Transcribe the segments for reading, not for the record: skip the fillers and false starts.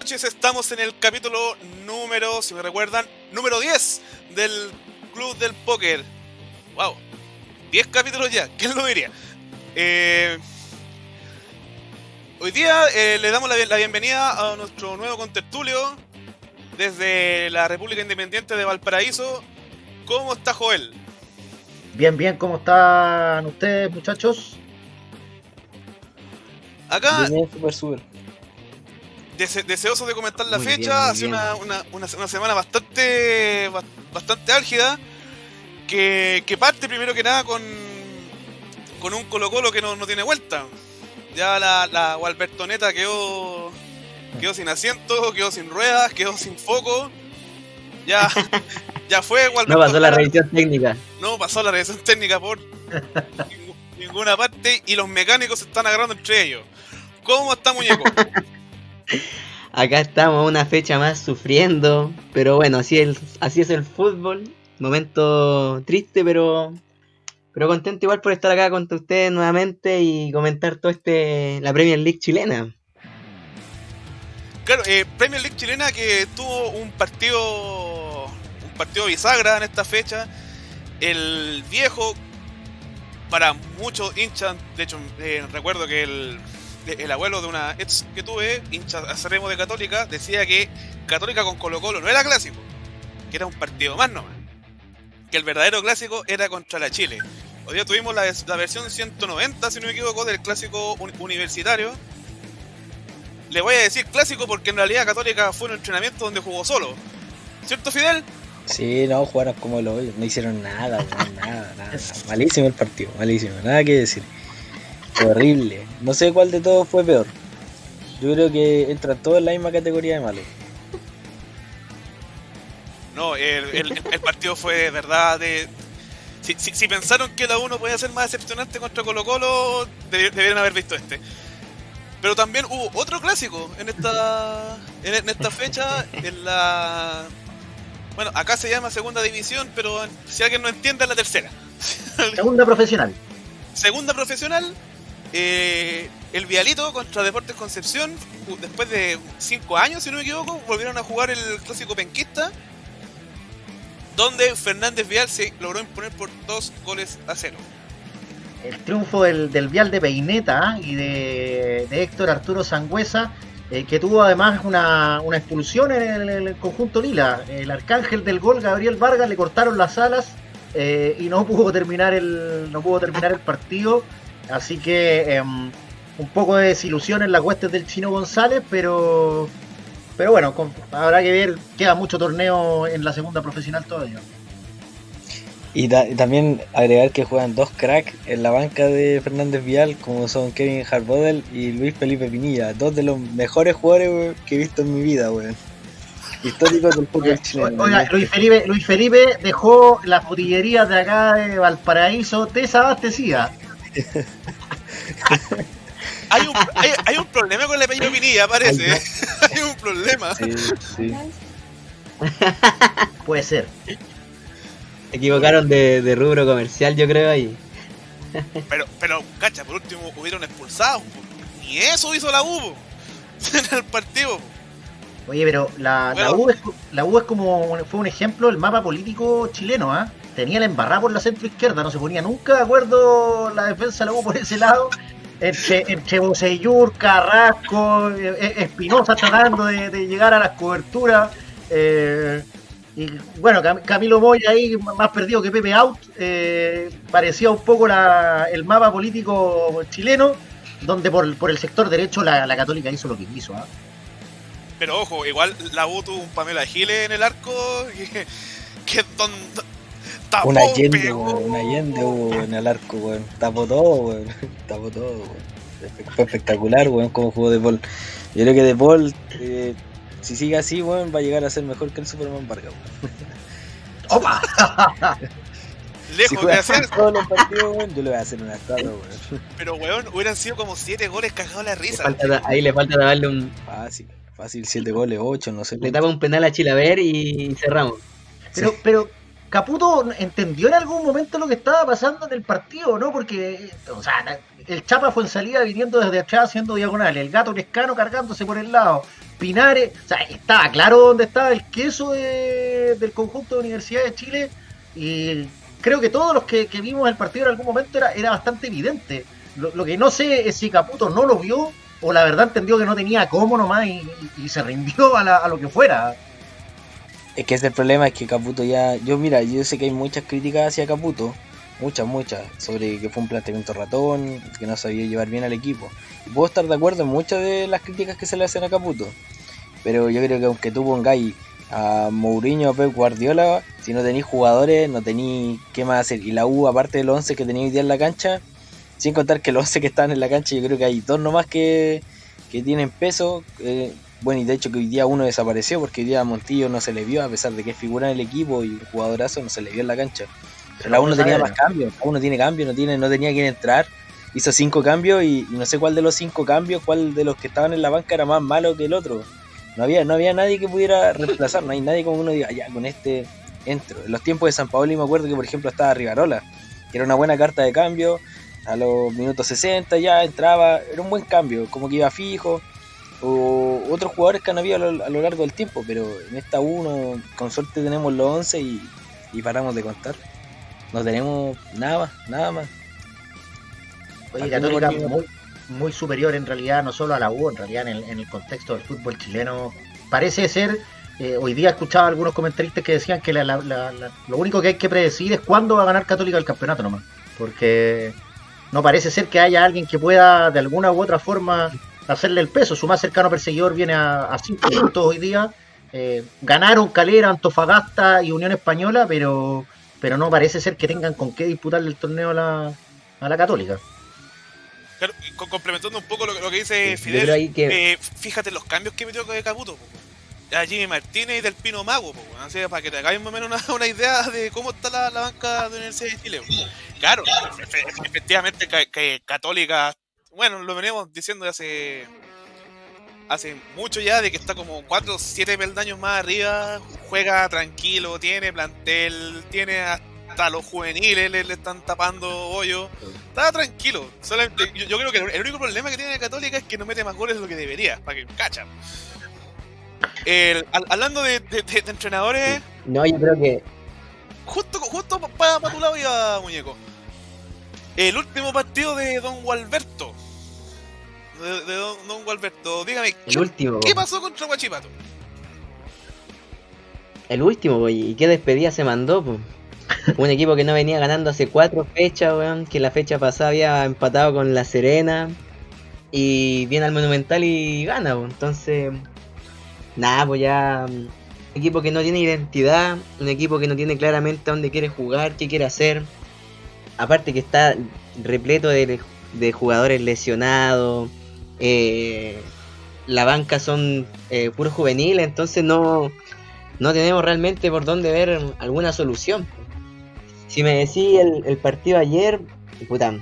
noches, estamos en el capítulo número, si me recuerdan, número 10 del Club del Póker. Wow, 10 capítulos ya, ¿quién lo diría? Hoy día le damos la bienvenida a nuestro nuevo contertulio desde la República Independiente de Valparaíso. ¿Cómo está Joel? Bien, ¿cómo están ustedes, muchachos? Acá, bien, súper. deseoso de comentar la Muy fecha. bien, Hace muy bien. una semana bastante álgida, que parte primero que nada con un Colo-Colo que no tiene vuelta. Ya la Gualbertoneta quedó sin asiento, quedó sin ruedas, quedó sin foco. Ya fue Gualbertoneta. No pasó la revisión técnica. No pasó la revisión técnica por ninguna parte y los mecánicos se están agarrando entre ellos. ¿Cómo está, muñeco? Acá estamos una fecha más sufriendo, pero bueno, así es el fútbol. Momento triste, pero contento igual por estar acá con ustedes nuevamente y comentar todo la Premier League chilena. Claro, Premier League chilena que tuvo un partido bisagra en esta fecha. El viejo, para muchos hinchas, de hecho recuerdo que el abuelo de una ex que tuve, hincha acérrimo de Católica, decía que Católica con Colo-Colo no era clásico, que era un partido más nomás, que el verdadero clásico era contra la Chile. Hoy día tuvimos la versión 190, si no me equivoco, del clásico universitario. Le voy a decir clásico porque en realidad Católica fue un entrenamiento donde jugó solo, ¿cierto, Fidel? Sí, no, jugaron como lo hoyo, no hicieron nada, nada. Malísimo el partido, malísimo, nada que decir. Horrible. No sé cuál de todos fue peor. Yo creo que entran todos en la misma categoría de malo. No, el partido fue de verdad de... Si pensaron que la 1 podía ser más decepcionante contra Colo-Colo, deberían haber visto este. Pero también hubo otro clásico en esta fecha, en la... Bueno, acá se llama segunda división, pero si alguien no entiende, es la tercera. Segunda profesional. Segunda profesional, el Vialito contra Deportes Concepción, después de 5 años, si no me equivoco, volvieron a jugar el clásico penquista, donde Fernández Vial se logró imponer por 2-0. El triunfo del Vial de Peineta y de Héctor Arturo Sangüesa, que tuvo además una expulsión en el conjunto lila. El arcángel del gol, Gabriel Vargas, le cortaron las alas y no pudo terminar el partido. Así que un poco de desilusión en las huestes del Chino González, pero bueno, habrá que ver, queda mucho torneo en la segunda profesional todavía. Y también agregar que juegan dos cracks en la banca de Fernández Vial, como son Kevin Harbodel y Luis Felipe Pinilla, dos de los mejores jugadores, wey, que he visto en mi vida, weón. Históricos del fútbol chileno. Oiga, Luis Felipe dejó las botillerías de acá de Valparaíso desabastecidas. Hay un problema con el apellido Pinilla, parece. Hay un problema. Sí. Puede ser. Equivocaron de rubro comercial, yo creo, ahí. Pero, cacha, por último hubieron expulsados. Y eso hizo la U en el partido. Oye, pero la U es como fue un ejemplo del mapa político chileno, ¿ah? Tenía la embarrada por la centro izquierda, no se ponía nunca de acuerdo la defensa de la U por ese lado. Entre Bocellur, Carrasco, Espinosa tratando de llegar a las coberturas. Y bueno, Camilo Moya ahí más perdido que Pepe Out. Parecía un poco el mapa político chileno, donde por el sector derecho la Católica hizo lo que quiso, ¿eh? Pero ojo, igual la U tuvo un Pamela Giles en el arco que tapó, un Allende pegó. En el arco, weón. Tapó todo, weón. Fue espectacular, weón, como jugó De Paul. Yo creo que De Paul, si sigue así, weón, va a llegar a ser mejor que el Superman Vargas, weón. ¡Opa! Lejos de hacer todos los partidos, weón, yo le voy a hacer una estatua, weón. Pero weón, hubieran sido como 7 goles cagados la risa. Ahí le falta darle un... Fácil, 7 goles, 8, no sé. Le tapa un penal a Chilaver y cerramos. Pero Caputo entendió en algún momento lo que estaba pasando en el partido, ¿no? Porque, o sea, el Chapa fue en salida viniendo desde atrás haciendo diagonal, el Gato Lescano cargándose por el lado, Pinares, o sea, estaba claro dónde estaba el queso del conjunto de Universidad de Chile y creo que todos los que vimos el partido en algún momento era bastante evidente. Lo que no sé es si Caputo no lo vio o la verdad entendió que no tenía cómo nomás y se rindió a lo que fuera. Es que ese problema es que Caputo ya... Yo sé que hay muchas críticas hacia Caputo, muchas, sobre que fue un planteamiento ratón, que no sabía llevar bien al equipo. Y puedo estar de acuerdo en muchas de las críticas que se le hacen a Caputo, pero yo creo que aunque tú pongáis a Mourinho, a Pep Guardiola, si no tenéis jugadores, no tenéis qué más hacer. Y la U, aparte de los 11 que tenéis hoy día en la cancha, sin contar que los 11 que están en la cancha, yo creo que hay dos nomás que tienen peso. Bueno, y de hecho que hoy día uno desapareció porque hoy día a Montillo no se le vio, a pesar de que es figura en el equipo y un jugadorazo, no se le vio en la cancha. Pero la U no tenía más cambios, la U no tiene cambio, no tenía quien entrar. Hizo 5 cambios y no sé cuál de los 5 cambios, cuál de los que estaban en la banca era más malo que el otro. No había nadie que pudiera reemplazar, no hay nadie como uno diga, ya con este entro. En los tiempos de San Paoli me acuerdo que por ejemplo estaba Rivarola, que era una buena carta de cambio, a los minutos 60 ya entraba, era un buen cambio, como que iba fijo. O otros jugadores que han habido a lo largo del tiempo, pero en esta U con suerte tenemos los 11 y paramos de contar. No tenemos nada más. Oye, Católica muy superior en realidad, no solo a la U, en realidad en el contexto del fútbol chileno. Parece ser, hoy día escuchaba algunos comentaristas que decían que lo único que hay que predecir es cuándo va a ganar Católica el campeonato nomás, porque no parece ser que haya alguien que pueda de alguna u otra forma hacerle el peso. Su más cercano perseguidor viene a 5 puntos hoy día. Ganaron Calera, Antofagasta y Unión Española, pero no parece ser que tengan con qué disputarle el torneo a la Católica. Claro, complementando un poco lo que dice Fidel, fíjate los cambios que metió Caputo, a Jimmy Martínez y del Pino Mago, así, para que te hagáis más o menos una idea de cómo está la banca de la Universidad de Chile. Claro, efectivamente que Católica, bueno, lo veníamos diciendo hace mucho ya, de que está como 4 o 7 peldaños más arriba, juega tranquilo, tiene plantel, tiene hasta los juveniles le están tapando hoyo, está tranquilo. Solamente yo creo que el único problema que tiene Católica es que no mete más goles de lo que debería, para que cachan. Hablando de entrenadores, no, yo creo que justo para tu lado iba, muñeco. El último partido de Don Gualberto. De Don Gualberto, dígame, ¿qué pasó contra Huachipato? El último, ¿y qué despedida se mandó, po? Un equipo que no venía ganando hace 4 fechas, weón, que la fecha pasada había empatado con La Serena y viene al Monumental y gana, weón. Entonces, nada, pues ya un equipo que no tiene identidad, un equipo que no tiene claramente a dónde quiere jugar, qué quiere hacer. Aparte que está repleto de jugadores lesionados, la banca son puros juveniles, entonces no tenemos realmente por dónde ver alguna solución. Si me decís el partido ayer, puta,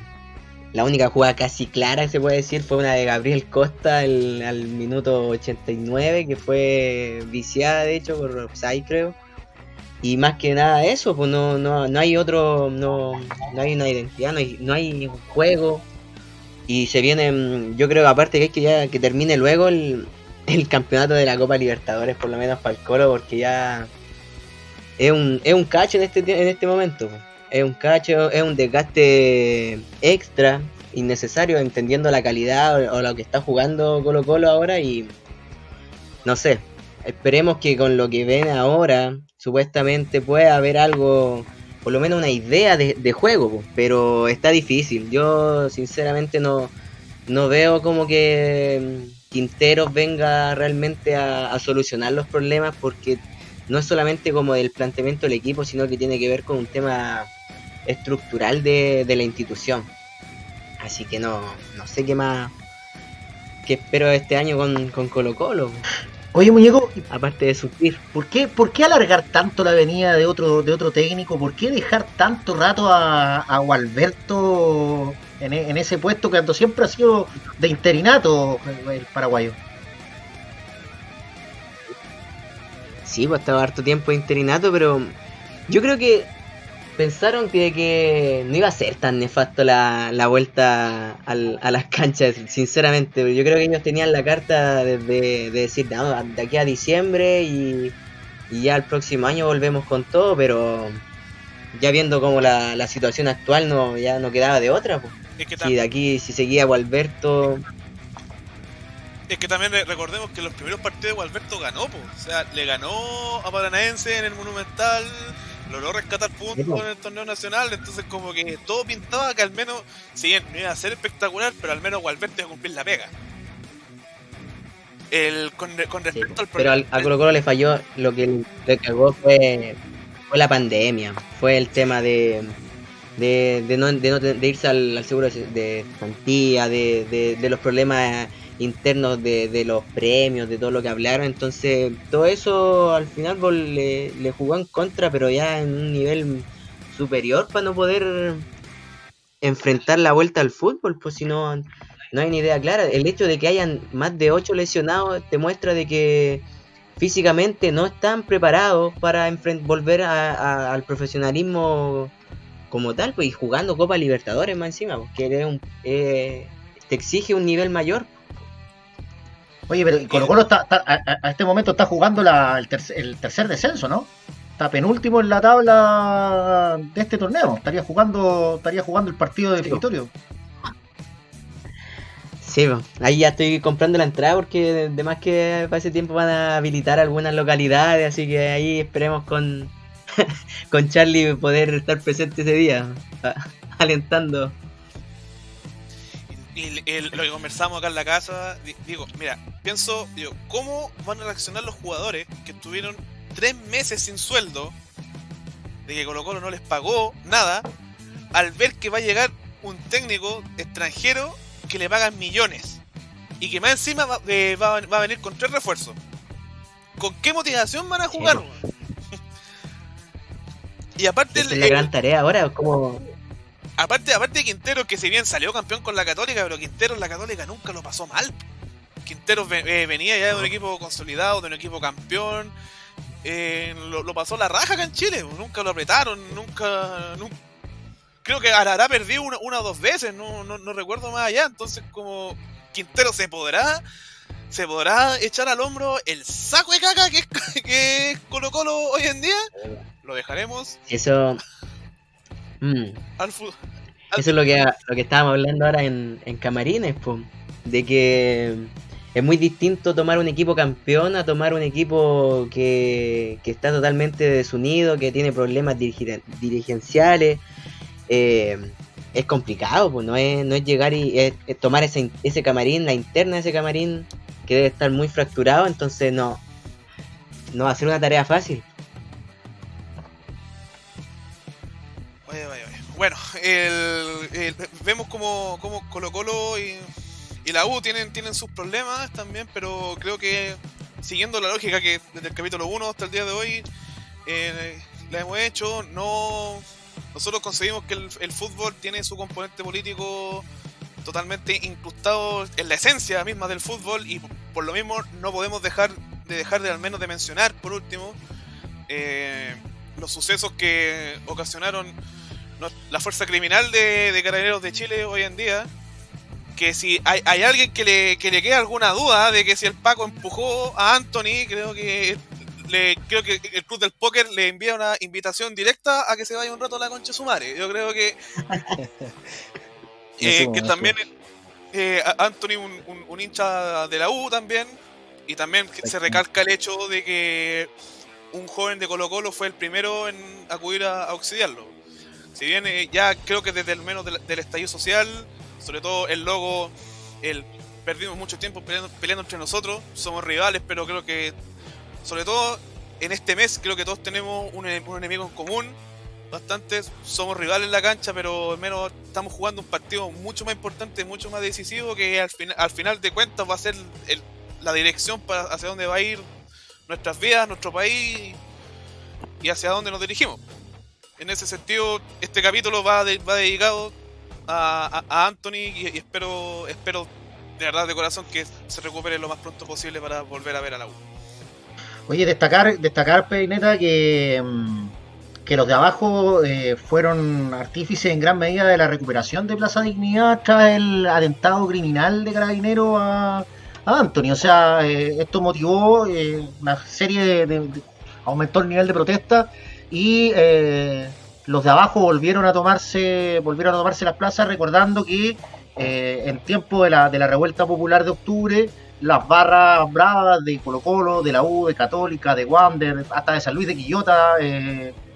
la única jugada casi clara que se puede decir fue una de Gabriel Costa al minuto 89, que fue viciada de hecho por offside, creo. Y más que nada eso, pues no hay otro, no hay una identidad, no hay un juego. Y se viene, yo creo que aparte que hay que ya que termine luego el campeonato de la Copa Libertadores, por lo menos para el Colo, porque ya es un cacho en este momento. Es un cacho, es un desgaste extra, innecesario, entendiendo la calidad o lo que está jugando Colo Colo ahora. Y no sé, esperemos que con lo que ven ahora supuestamente pueda haber algo, por lo menos una idea de juego, pero está difícil. Yo sinceramente no veo como que Quinteros venga realmente a solucionar los problemas, porque no es solamente como del planteamiento del equipo, sino que tiene que ver con un tema estructural de la institución. Así que no sé qué más que espero este año con Colo Colo. Oye, muñeco, aparte de sufrir, ¿por qué alargar tanto la venida de otro técnico? ¿Por qué dejar tanto rato a Gualberto en ese puesto que siempre ha sido de interinato el paraguayo? Sí, pues estaba harto tiempo de interinato, pero yo creo que pensaron que no iba a ser tan nefasto la vuelta a las canchas, sinceramente. Yo creo que ellos tenían la carta de decir, no, de aquí a diciembre y ya el próximo año volvemos con todo, pero ya viendo como la situación actual ya no quedaba de otra, pues. Es que, Si de aquí, si seguía Gualberto, es que también recordemos que los primeros partidos de Gualberto ganó, po. O sea, le ganó a Paranaense en el Monumental, logró rescatar puntos en el torneo nacional, entonces como que todo pintaba que al menos, si bien no iba a ser espectacular, pero al menos Gualberto iba a cumplir la pega. Con respecto al pero a Colo Colo le falló, lo que le cagó fue la pandemia, fue el tema de irse al seguro de cesantía, de los problemas internos de los premios, de todo lo que hablaron. Entonces todo eso al final le jugó en contra, pero ya en un nivel superior para no poder enfrentar la vuelta al fútbol, pues si no hay ni idea clara. El hecho de que hayan más de 8 lesionados te muestra de que físicamente no están preparados para volver al profesionalismo como tal, pues, y jugando Copa Libertadores más encima, porque te exige un nivel mayor. Oye, pero Colo Colo a este momento está jugando el tercer descenso, ¿no? Está penúltimo en la tabla de este torneo. Estaría jugando el partido definitorio. Sí, pues, ahí ya estoy comprando la entrada porque de más que para ese tiempo van a habilitar algunas localidades, así que ahí esperemos con Charlie poder estar presente ese día, alentando. Y lo que conversamos acá en la casa, digo, ¿cómo van a reaccionar los jugadores que estuvieron 3 meses sin sueldo, de que Colo Colo no les pagó nada, al ver que va a llegar un técnico extranjero que le pagan millones y que más encima va a venir con 3 refuerzos? ¿Con qué motivación van a jugar? Sí. Y aparte es la gran tarea ahora, como aparte de Quintero, que si bien salió campeón con la Católica, pero Quintero en la Católica nunca lo pasó mal. Quintero venía ya de un equipo consolidado, de un equipo campeón, lo pasó la raja acá en Chile, nunca lo apretaron, nunca creo que habrá perdido una o 2 veces, no recuerdo más allá. Entonces, como Quintero se podrá echar al hombro el saco de caca que es Colo Colo hoy en día, lo dejaremos. Eso eso es lo que estábamos hablando ahora en Camarines, pues, de que es muy distinto tomar un equipo campeón a tomar un equipo que está totalmente desunido, que tiene problemas dirigenciales. Es complicado, pues no es llegar y es tomar ese camarín, la interna de ese camarín, que debe estar muy fracturado. Entonces no va a ser una tarea fácil. Bueno, vemos como Colo Colo y la U tienen sus problemas también, pero creo que siguiendo la lógica que desde el capítulo 1 hasta el día de hoy la hemos hecho, nosotros conseguimos que el fútbol tiene su componente político totalmente incrustado en la esencia misma del fútbol, y por lo mismo no podemos dejar de al menos de mencionar, por último, los sucesos que ocasionaron la fuerza criminal de Carabineros de Chile hoy en día. Que si hay alguien que le queda alguna duda de que si el Paco empujó a Anthony, creo que el Club del Póker le envía una invitación directa a que se vaya un rato a la concha de su madre. Yo creo que que también Anthony un hincha de la U también, y también se recalca el hecho de que un joven de Colo Colo fue el primero en acudir a auxiliarlo. Si bien ya creo que desde el menos del estallido social, sobre todo el logo, perdimos mucho tiempo peleando entre nosotros, somos rivales, pero creo que sobre todo en este mes creo que todos tenemos un enemigo en común. Bastantes somos rivales en la cancha, pero al menos estamos jugando un partido mucho más importante, mucho más decisivo, que al final de cuentas va a ser la dirección hacia dónde va a ir nuestras vidas, nuestro país y hacia dónde nos dirigimos. En ese sentido, este capítulo va dedicado a Anthony y espero de verdad de corazón que se recupere lo más pronto posible para volver a ver a la U. Oye, destacar Peineta, que que los de abajo fueron artífices en gran medida de la recuperación de Plaza Dignidad tras el atentado criminal de Carabineros a Anthony. O sea, esto motivó una serie aumentó el nivel de protesta y los de abajo volvieron a tomarse las plazas, recordando que en tiempo de la revuelta popular de octubre, las barras bravas de Colo Colo, de la U, de Católica, de Wander, hasta de San Luis de Quillota,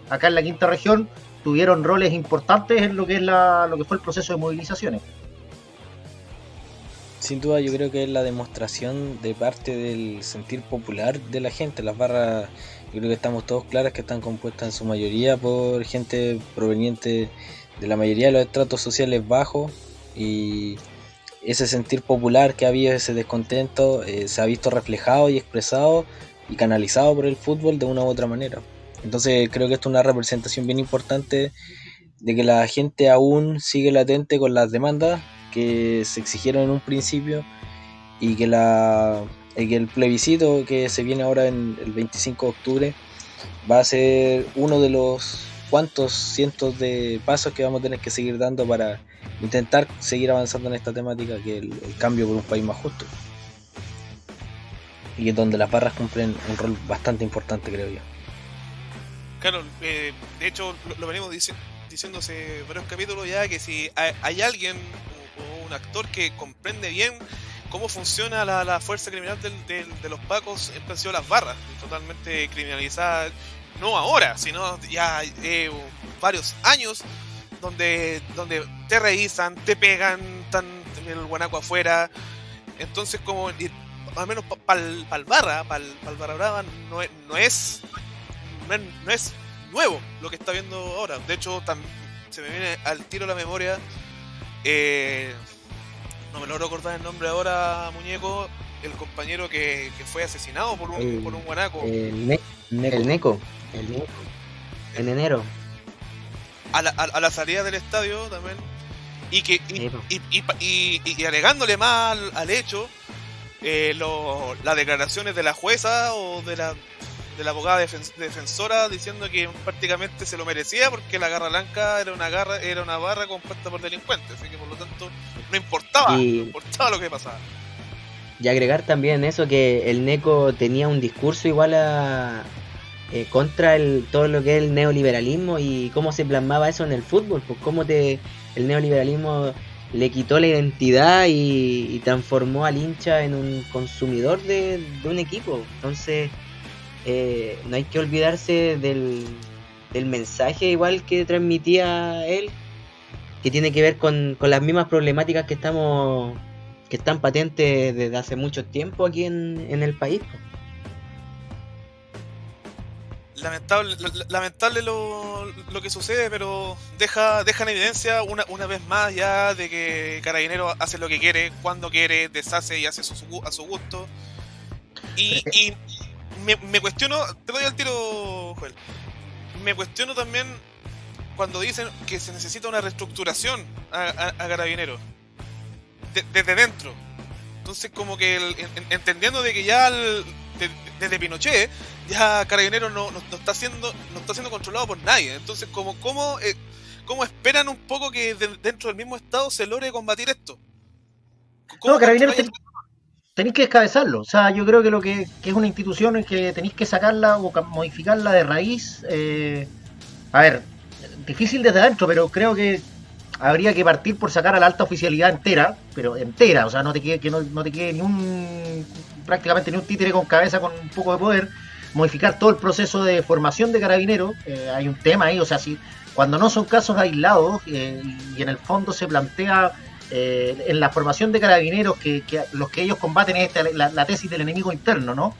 acá en la quinta región, tuvieron roles importantes en lo que fue el proceso de movilizaciones. Sin duda, yo creo que es la demostración de parte del sentir popular de la gente. Las barras, yo creo que estamos todos claros que están compuestas en su mayoría por gente proveniente de la mayoría de los estratos sociales bajos, y ese sentir popular que había, ese descontento, se ha visto reflejado y expresado y canalizado por el fútbol de una u otra manera. Entonces creo que esto es una representación bien importante de que la gente aún sigue latente con las demandas que se exigieron en un principio, y que el plebiscito que se viene ahora en el 25 de octubre va a ser uno de los cuantos cientos de pasos que vamos a tener que seguir dando para intentar seguir avanzando en esta temática, que es el cambio por un país más justo, y es donde las barras cumplen un rol bastante importante, creo yo. Claro, de hecho lo venimos diciendo hace varios capítulos ya, que si hay alguien o un actor que comprende bien cómo funciona la fuerza criminal de los pacos, siempre han sido las barras, totalmente criminalizadas, no ahora, sino ya varios años, donde te revisan, te pegan, están el guanaco afuera. Entonces, como al menos para el barra brava no es nuevo lo que está viendo ahora. De hecho, se me viene al tiro la memoria, no me logro recordar el nombre ahora, muñeco, el compañero que fue asesinado por un guanaco. El Neco. En enero. A la salida del estadio también. Y agregándole más al hecho, las declaraciones de la jueza o de la abogada defensora diciendo que prácticamente se lo merecía porque la Garra Blanca era una barra compuesta por delincuentes, así que por lo tanto no importaba lo que pasaba. Y agregar también eso, que el Neco tenía un discurso igual a contra todo lo que es el neoliberalismo y cómo se plasmaba eso en el fútbol, pues cómo el neoliberalismo le quitó la identidad y transformó al hincha en un consumidor de un equipo. Entonces no hay que olvidarse del mensaje igual que transmitía él, que tiene que ver con las mismas problemáticas que están patentes desde hace mucho tiempo aquí en el país. Lamentable lo que sucede, pero deja en evidencia una vez más ya de que Carabineros hace lo que quiere, cuando quiere, deshace y hace a su gusto. Y me cuestiono, te doy al tiro, Joel, me cuestiono también cuando dicen que se necesita una reestructuración a Carabineros desde dentro. Entonces, como que entendiendo de que ya desde Pinochet ya Carabineros no está siendo controlado por nadie. Entonces, ¿cómo esperan un poco que dentro del mismo estado se logre combatir esto? No, Carabineros tenéis que descabezarlo. O sea, yo creo que lo que es una institución en que tenéis que sacarla o modificarla de raíz. A ver, difícil desde adentro, pero creo que habría que partir por sacar a la alta oficialidad entera, o sea, no te quede prácticamente ni un títere con cabeza con un poco de poder, modificar todo el proceso de formación de Carabineros. Hay un tema ahí, o sea, si cuando no son casos aislados y en el fondo se plantea en la formación de Carabineros que los que ellos combaten es la tesis del enemigo interno, ¿no?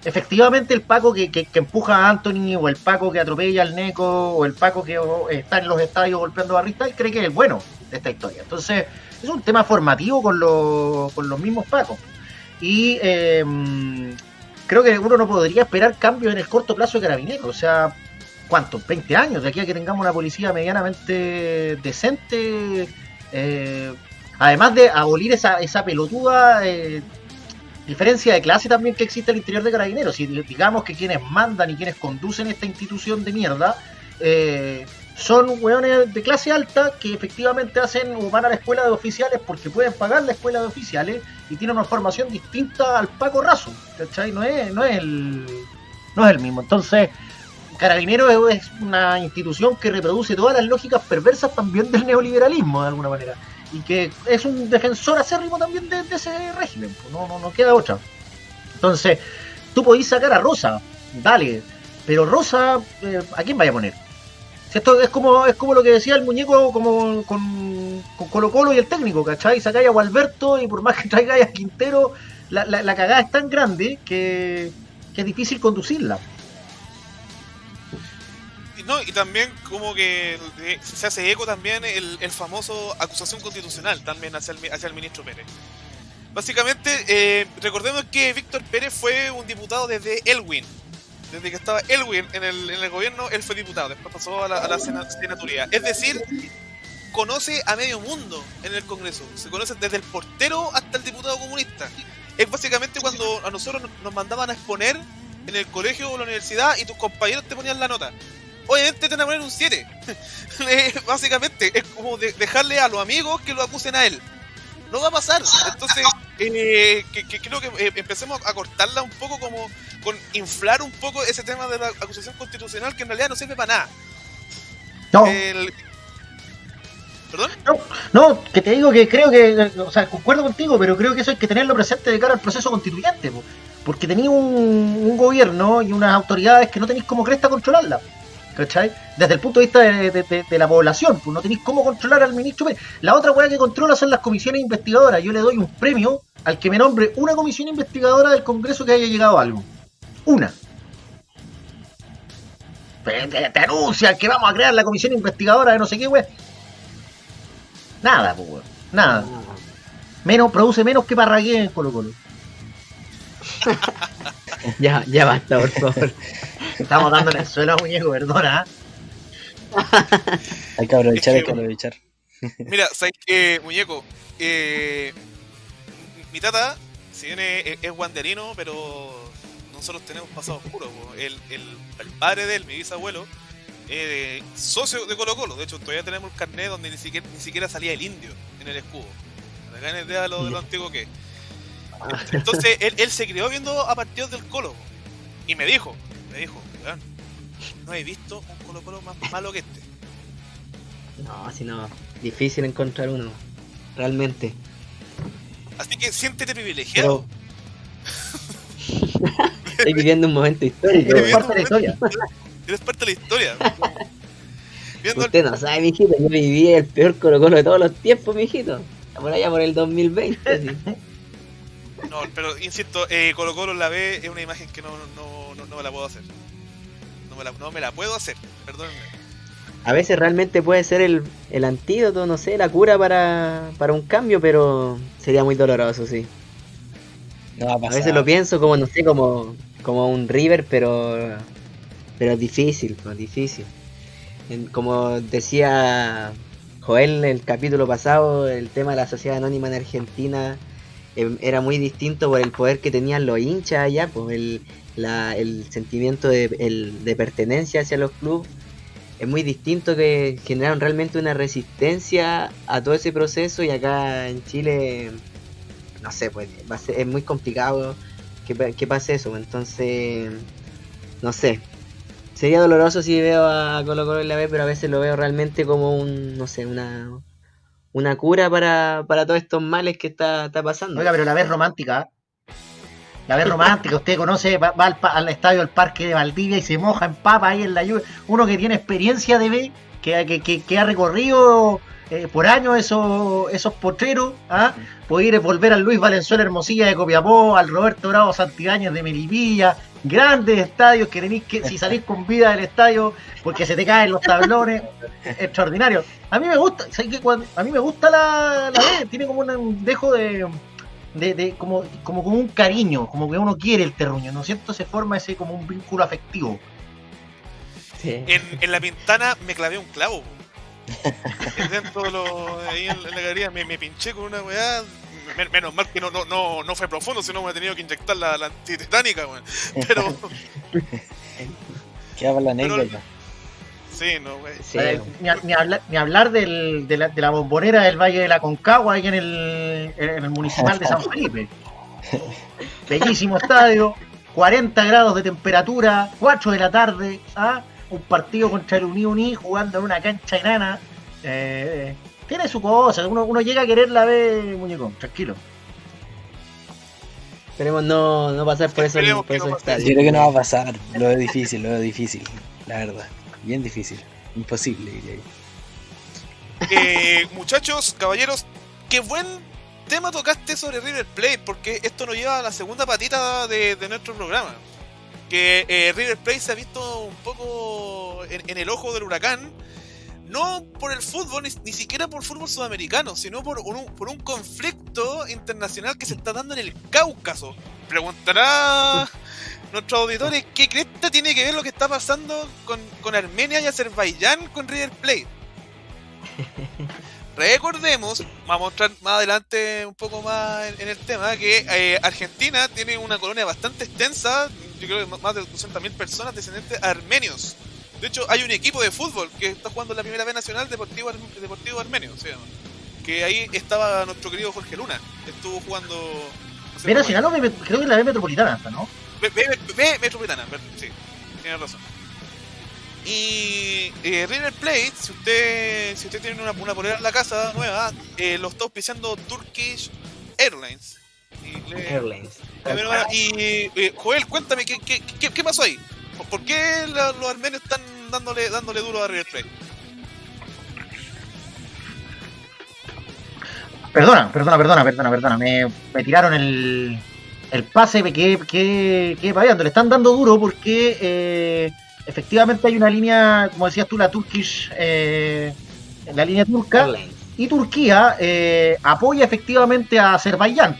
Efectivamente el Paco que empuja a Anthony, o el Paco que atropella al Neco, o el Paco que está en los estadios golpeando barristas, él cree que es el bueno de esta historia. Entonces es un tema formativo con los mismos Pacos. Y creo que uno no podría esperar cambios en el corto plazo de Carabineros. O sea, ¿cuántos? 20 años de aquí a que tengamos una policía medianamente decente. Además de abolir esa pelotuda diferencia de clase también que existe al interior de Carabineros. Si digamos que quienes mandan y quienes conducen esta institución de mierda son hueones de clase alta que efectivamente hacen o van a la escuela de oficiales porque pueden pagar la escuela de oficiales y tienen una formación distinta al Paco Raso, ¿cachai? No es el mismo. Entonces, Carabineros es una institución que reproduce todas las lógicas perversas también del neoliberalismo de alguna manera y que es un defensor acérrimo también de ese régimen, pues no queda otra. Entonces, tú podís sacar a Rosa, dale, pero Rosa, ¿a quién vaya a poner? Si esto es como lo que decía el muñeco como con Colo Colo y el técnico, ¿cachai? Sacáis a Gualberto y por más que traigáis a Quintero, la cagada es tan grande que es difícil conducirla. No, y también como que se hace eco también el famoso acusación constitucional también hacia el ministro Pérez. Básicamente, recordemos que Víctor Pérez fue un diputado desde Elwin. Desde que estaba Elwin en el gobierno, él fue diputado, después pasó a la senaturía. Es decir, conoce a medio mundo en el Congreso. Se conoce desde el portero hasta el diputado comunista. Es básicamente cuando a nosotros nos mandaban a exponer en el colegio o la universidad y tus compañeros te ponían la nota. Obviamente te van a poner un 7. Básicamente, es como dejarle a los amigos que lo acusen a él. No va a pasar. Entonces, creo que empecemos a cortarla un poco como con inflar un poco ese tema de la acusación constitucional que en realidad no sirve para nada. No. ¿Perdón? No, que te digo que creo que, o sea, concuerdo contigo, pero creo que eso hay que tenerlo presente de cara al proceso constituyente, porque tenéis un gobierno y unas autoridades que no tenéis como cresta controlarla. ¿Cachai? Desde el punto de vista de la población, pues no tenéis cómo controlar al ministro Pérez. La otra weá que controla son las comisiones investigadoras. Yo le doy un premio al que me nombre una comisión investigadora del Congreso que haya llegado a algo. Una. Te anuncian que vamos a crear la comisión investigadora de no sé qué, weá. Nada, pues weón. Nada. Produce menos que Parragué en Colo Colo. Ya basta, por favor. Estamos dando en el suelo a muñeco, perdona. Hay que aprovechar. Mira, ¿sabes qué, muñeco? Mi tata, si bien es guanderino, pero nosotros tenemos pasado oscuro. El padre de él, mi bisabuelo, socio de Colo Colo. De hecho, todavía tenemos el carnet donde ni siquiera salía el indio en el escudo. Acá en el día de lo antiguo que es. Entonces él se crió viendo a partidos del Colo y me dijo, no he visto un Colo Colo más malo que este. No, si no, difícil encontrar uno, realmente. Así que siéntete privilegiado. Estoy viviendo un momento histórico. Eres parte de la historia. Eres parte de la historia. Usted no sabe, mijito, yo viví el peor Colo Colo de todos los tiempos, mijito. Por allá por el 2020, sí. No, pero insisto, Colo Colo en la B es una imagen que no me la puedo hacer. No me la puedo hacer, perdónenme. A veces realmente puede ser el antídoto, no sé, la cura para un cambio, pero sería muy doloroso, sí. No va a pasar. A veces lo pienso como, no sé, como un River, pero es difícil, pues difícil. Como decía Joel en el capítulo pasado, el tema de la sociedad anónima en Argentina era muy distinto por el poder que tenían los hinchas allá, pues el sentimiento de pertenencia hacia los clubes es muy distinto, que generaron realmente una resistencia a todo ese proceso, y acá en Chile, no sé, pues es muy complicado que pase eso. Entonces, no sé, sería doloroso si veo a Colo Colo en la B, pero a veces lo veo realmente como una cura para todos estos males que está pasando. Oiga, pero la vez romántica. La vez romántica, usted conoce, va al estadio del Parque de Valdivia y se moja en papa ahí en la lluvia. Uno que tiene experiencia de B, que ha recorrido por años esos potreros, puede volver al Luis Valenzuela Hermosilla de Copiapó, al Roberto Bravo Santibáñez de Melipilla, grandes estadios que tenéis que, si salís con vida del estadio, porque se te caen los tablones, extraordinario. A mí me gusta, ¿sabes qué? A mí me gusta la B, tiene como un dejo de como un cariño, como que uno quiere el terruño, ¿no es cierto? Se forma ese como un vínculo afectivo. Sí. En la Pintana me clavé un clavo. Dentro de ahí en la galería me pinché con una weá, Menos mal que no fue profundo, si no me he tenido que inyectar la antitetánica, weón. Pero. Queda para la Pero- anécdota. Sí, no, güey. Sí, Ni hablar de la bombonera del Valle de la Concagua ahí en el municipal de San Felipe. Bellísimo estadio, 40 grados de temperatura, 4 de la tarde, un partido contra el Uni jugando en una cancha enana. Tiene su cosa, uno llega a quererla ver, muñecón, tranquilo. esperemos no pasar por esos Esperemos que no pase. estadios. Yo creo que no va a pasar. Lo veo difícil, la verdad. Bien difícil. Imposible, diría yo. Muchachos, caballeros, qué buen tema tocaste sobre River Plate, porque esto nos lleva a la segunda patita de nuestro programa. Que River Plate se ha visto un poco en el ojo del huracán, no por el fútbol, ni siquiera por fútbol sudamericano, sino por un conflicto internacional que se está dando en el Cáucaso. Preguntará nuestros auditores qué cresta tiene que ver lo que está pasando con Armenia y Azerbaiyán con River Plate. Recordemos, vamos a mostrar más adelante un poco más en el tema, que Argentina tiene una colonia bastante extensa, yo creo que más de 200.000 personas descendientes armenios. De hecho, hay un equipo de fútbol que está jugando en la primera B nacional, Deportivo Armenio, se llama. Que ahí estaba nuestro querido Jorge Luna, estuvo jugando... no sé B cómo Nacional, creo que es la B Metropolitana, ¿no? B Metropolitana, sí, tiene razón. Y River Plate, si usted tiene una polera en la casa nueva, lo está auspiciando Turkish Airlines. Airlines. Y Joel, cuéntame, ¿qué pasó ahí? ¿Por qué los armenios están dándole duro a River Plate? Perdona. Me tiraron el pase que paviando. Le están dando duro porque efectivamente hay una línea, como decías tú, la Turkish, la línea turca. Airlines. Y Turquía apoya efectivamente a Azerbaiyán.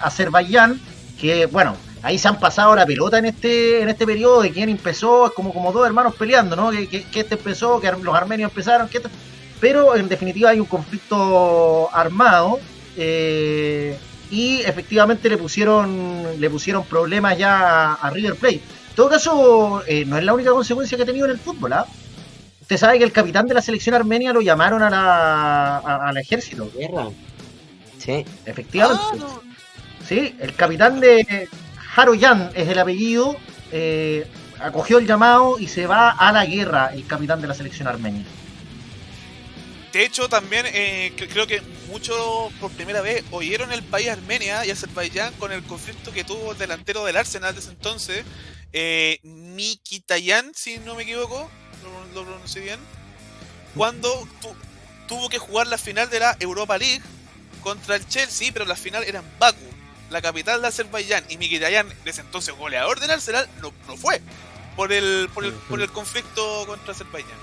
Azerbaiyán, que bueno, ahí se han pasado la pelota en este periodo de quién empezó, es como dos hermanos peleando, ¿no? Que este empezó, que los armenios empezaron, pero en definitiva hay un conflicto armado y efectivamente le pusieron problemas ya a River Plate. En todo caso, no es la única consecuencia que ha tenido en el fútbol, ¿ah? Usted sabe que el capitán de la selección armenia lo llamaron al ejército. Guerra. Sí. Efectivamente. No. Sí, el capitán de Haroyan es el apellido. Acogió el llamado y se va a la guerra el capitán de la selección armenia. De hecho, también creo que muchos por primera vez oyeron el país Armenia y Azerbaiyán con el conflicto que tuvo el delantero del Arsenal de ese entonces, Mkhitaryan, si no me equivoco, lo pronuncié bien, cuando tuvo que jugar la final de la Europa League contra el Chelsea, pero la final era en Bakú, la capital de Azerbaiyán, y Mkhitaryan, de ese entonces goleador del Arsenal, no fue por el conflicto contra Azerbaiyán.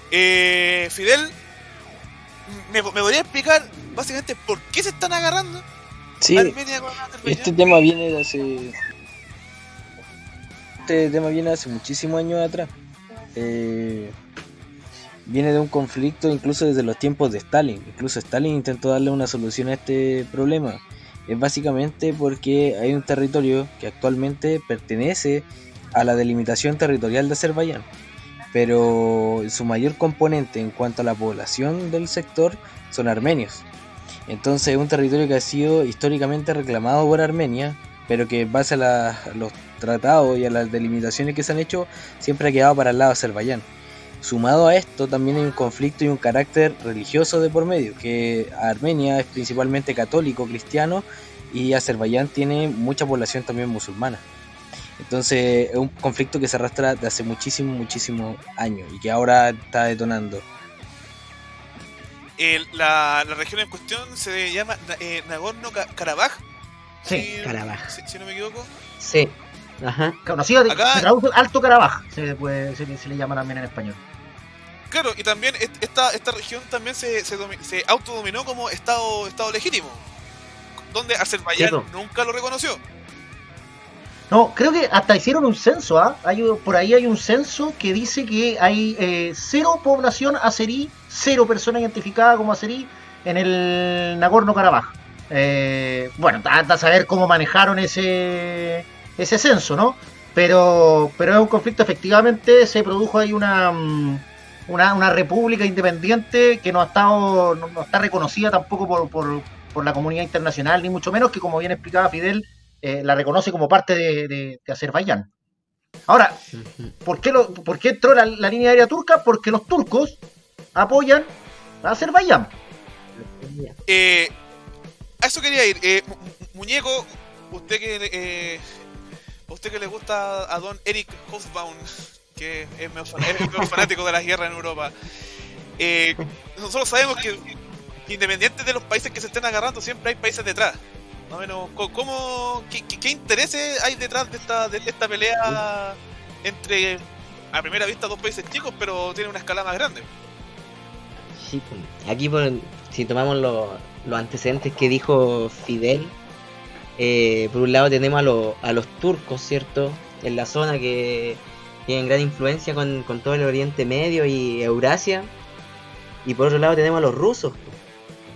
Fidel, ¿me podría explicar básicamente por qué se están agarrando Sí, Armenia con Azerbaiyán? este tema viene de hace muchísimos años atrás. Viene de un conflicto incluso desde los tiempos de Stalin. Incluso Stalin intentó darle una solución a este problema. Es básicamente porque hay un territorio que actualmente pertenece a la delimitación territorial de Azerbaiyán, pero su mayor componente en cuanto a la población del sector son armenios. Entonces es un territorio que ha sido históricamente reclamado por Armenia, pero que en base a los tratados y a las delimitaciones que se han hecho, siempre ha quedado para el lado de Azerbaiyán. Sumado a esto, también hay un conflicto y un carácter religioso de por medio, que Armenia es principalmente católico, cristiano, y Azerbaiyán tiene mucha población también musulmana. Entonces es un conflicto que se arrastra de hace muchísimos años y que ahora está detonando. La región en cuestión se llama Nagorno-Karabaj. Sí, Karabaj. Si no me equivoco. Sí. Ajá. Conocido, Acá- se traduce Alto Carabaj, se le llama también en español. Claro, y también esta región también se autodominó como estado legítimo, donde Azerbaiyán Cierto. nunca lo reconoció. No, creo que hasta hicieron un censo, ¿ah? Por ahí hay un censo que dice que hay cero población azerí, cero personas identificadas como azerí en el Nagorno-Karabaj. Bueno, anda a saber cómo manejaron ese censo, ¿no? Pero es un conflicto, efectivamente, se produjo ahí una república independiente que no ha estado, no está reconocida tampoco por la comunidad internacional, ni mucho menos, que como bien explicaba Fidel, la reconoce como parte de Azerbaiyán. Ahora, ¿por qué entró la línea aérea turca? Porque los turcos apoyan a Azerbaiyán. A eso quería ir. Muñeco, usted que le gusta a don Eric Hobsbawm, que es medio fanático de las guerras en Europa. Nosotros sabemos que independiente de los países que se estén agarrando, siempre hay países detrás. Más o menos, ¿qué intereses hay detrás de esta pelea entre, a primera vista, dos países chicos, pero tiene una escala más grande? Sí, aquí si tomamos los antecedentes que dijo Fidel, por un lado tenemos a los turcos, ¿cierto? En la zona que tienen gran influencia con todo el Oriente Medio y Eurasia. Y por otro lado tenemos a los rusos.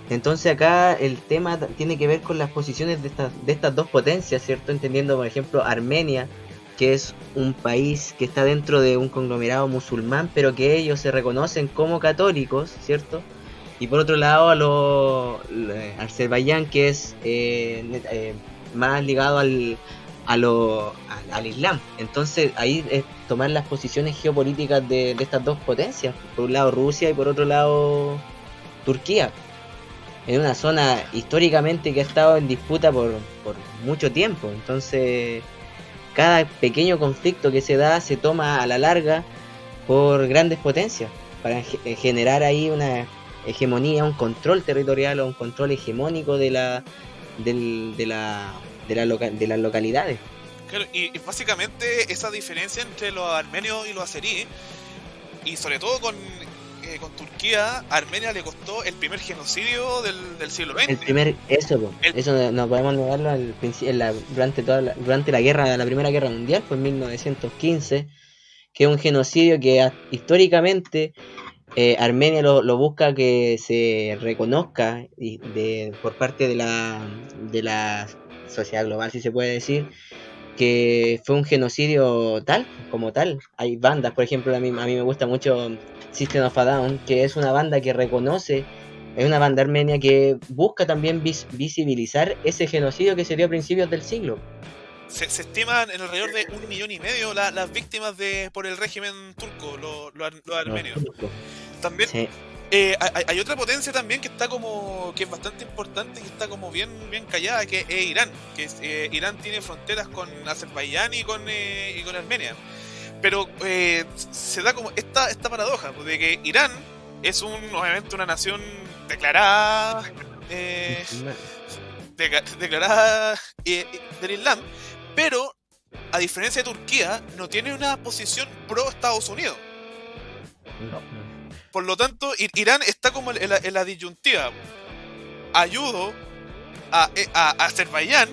Entonces acá el tema tiene que ver con las posiciones de estas dos potencias, ¿cierto? Entendiendo, por ejemplo, Armenia, que es un país que está dentro de un conglomerado musulmán, pero que ellos se reconocen como católicos, ¿cierto? Y por otro lado a Azerbaiyán, que es más ligado al Islam. Entonces ahí es tomar las posiciones geopolíticas de estas dos potencias. Por un lado Rusia y por otro lado Turquía. En una zona históricamente que ha estado en disputa por mucho tiempo. Entonces cada pequeño conflicto que se da se toma a la larga por grandes potencias para generar ahí una hegemonía, un control territorial o un control hegemónico de las localidades. Claro, y básicamente esa diferencia entre los armenios y los azeríes, y sobre todo con Turquía, a Armenia le costó el primer genocidio del siglo XX. Eso no podemos negarlo durante la Primera Guerra Mundial, fue en 1915, que es un genocidio que históricamente Armenia lo busca que se reconozca por parte de la sociedad global, si se puede decir, que fue un genocidio como tal. Hay bandas, por ejemplo, a mí me gusta mucho System of a Down, que es una banda que reconoce, es una banda armenia que busca también visibilizar ese genocidio que se dio a principios del siglo. Se estiman en alrededor de 1,5 millones las víctimas por el régimen turco, los armenios. También sí. Hay otra potencia también que es bastante importante, que está como bien callada, que es Irán. Irán tiene fronteras con Azerbaiyán y con Armenia. Pero se da como esta paradoja de que Irán es obviamente una nación declarada del Islam, pero a diferencia de Turquía no tiene una posición pro Estados Unidos. No. Por lo tanto, Irán está como en la disyuntiva. Ayudo a Azerbaiyán,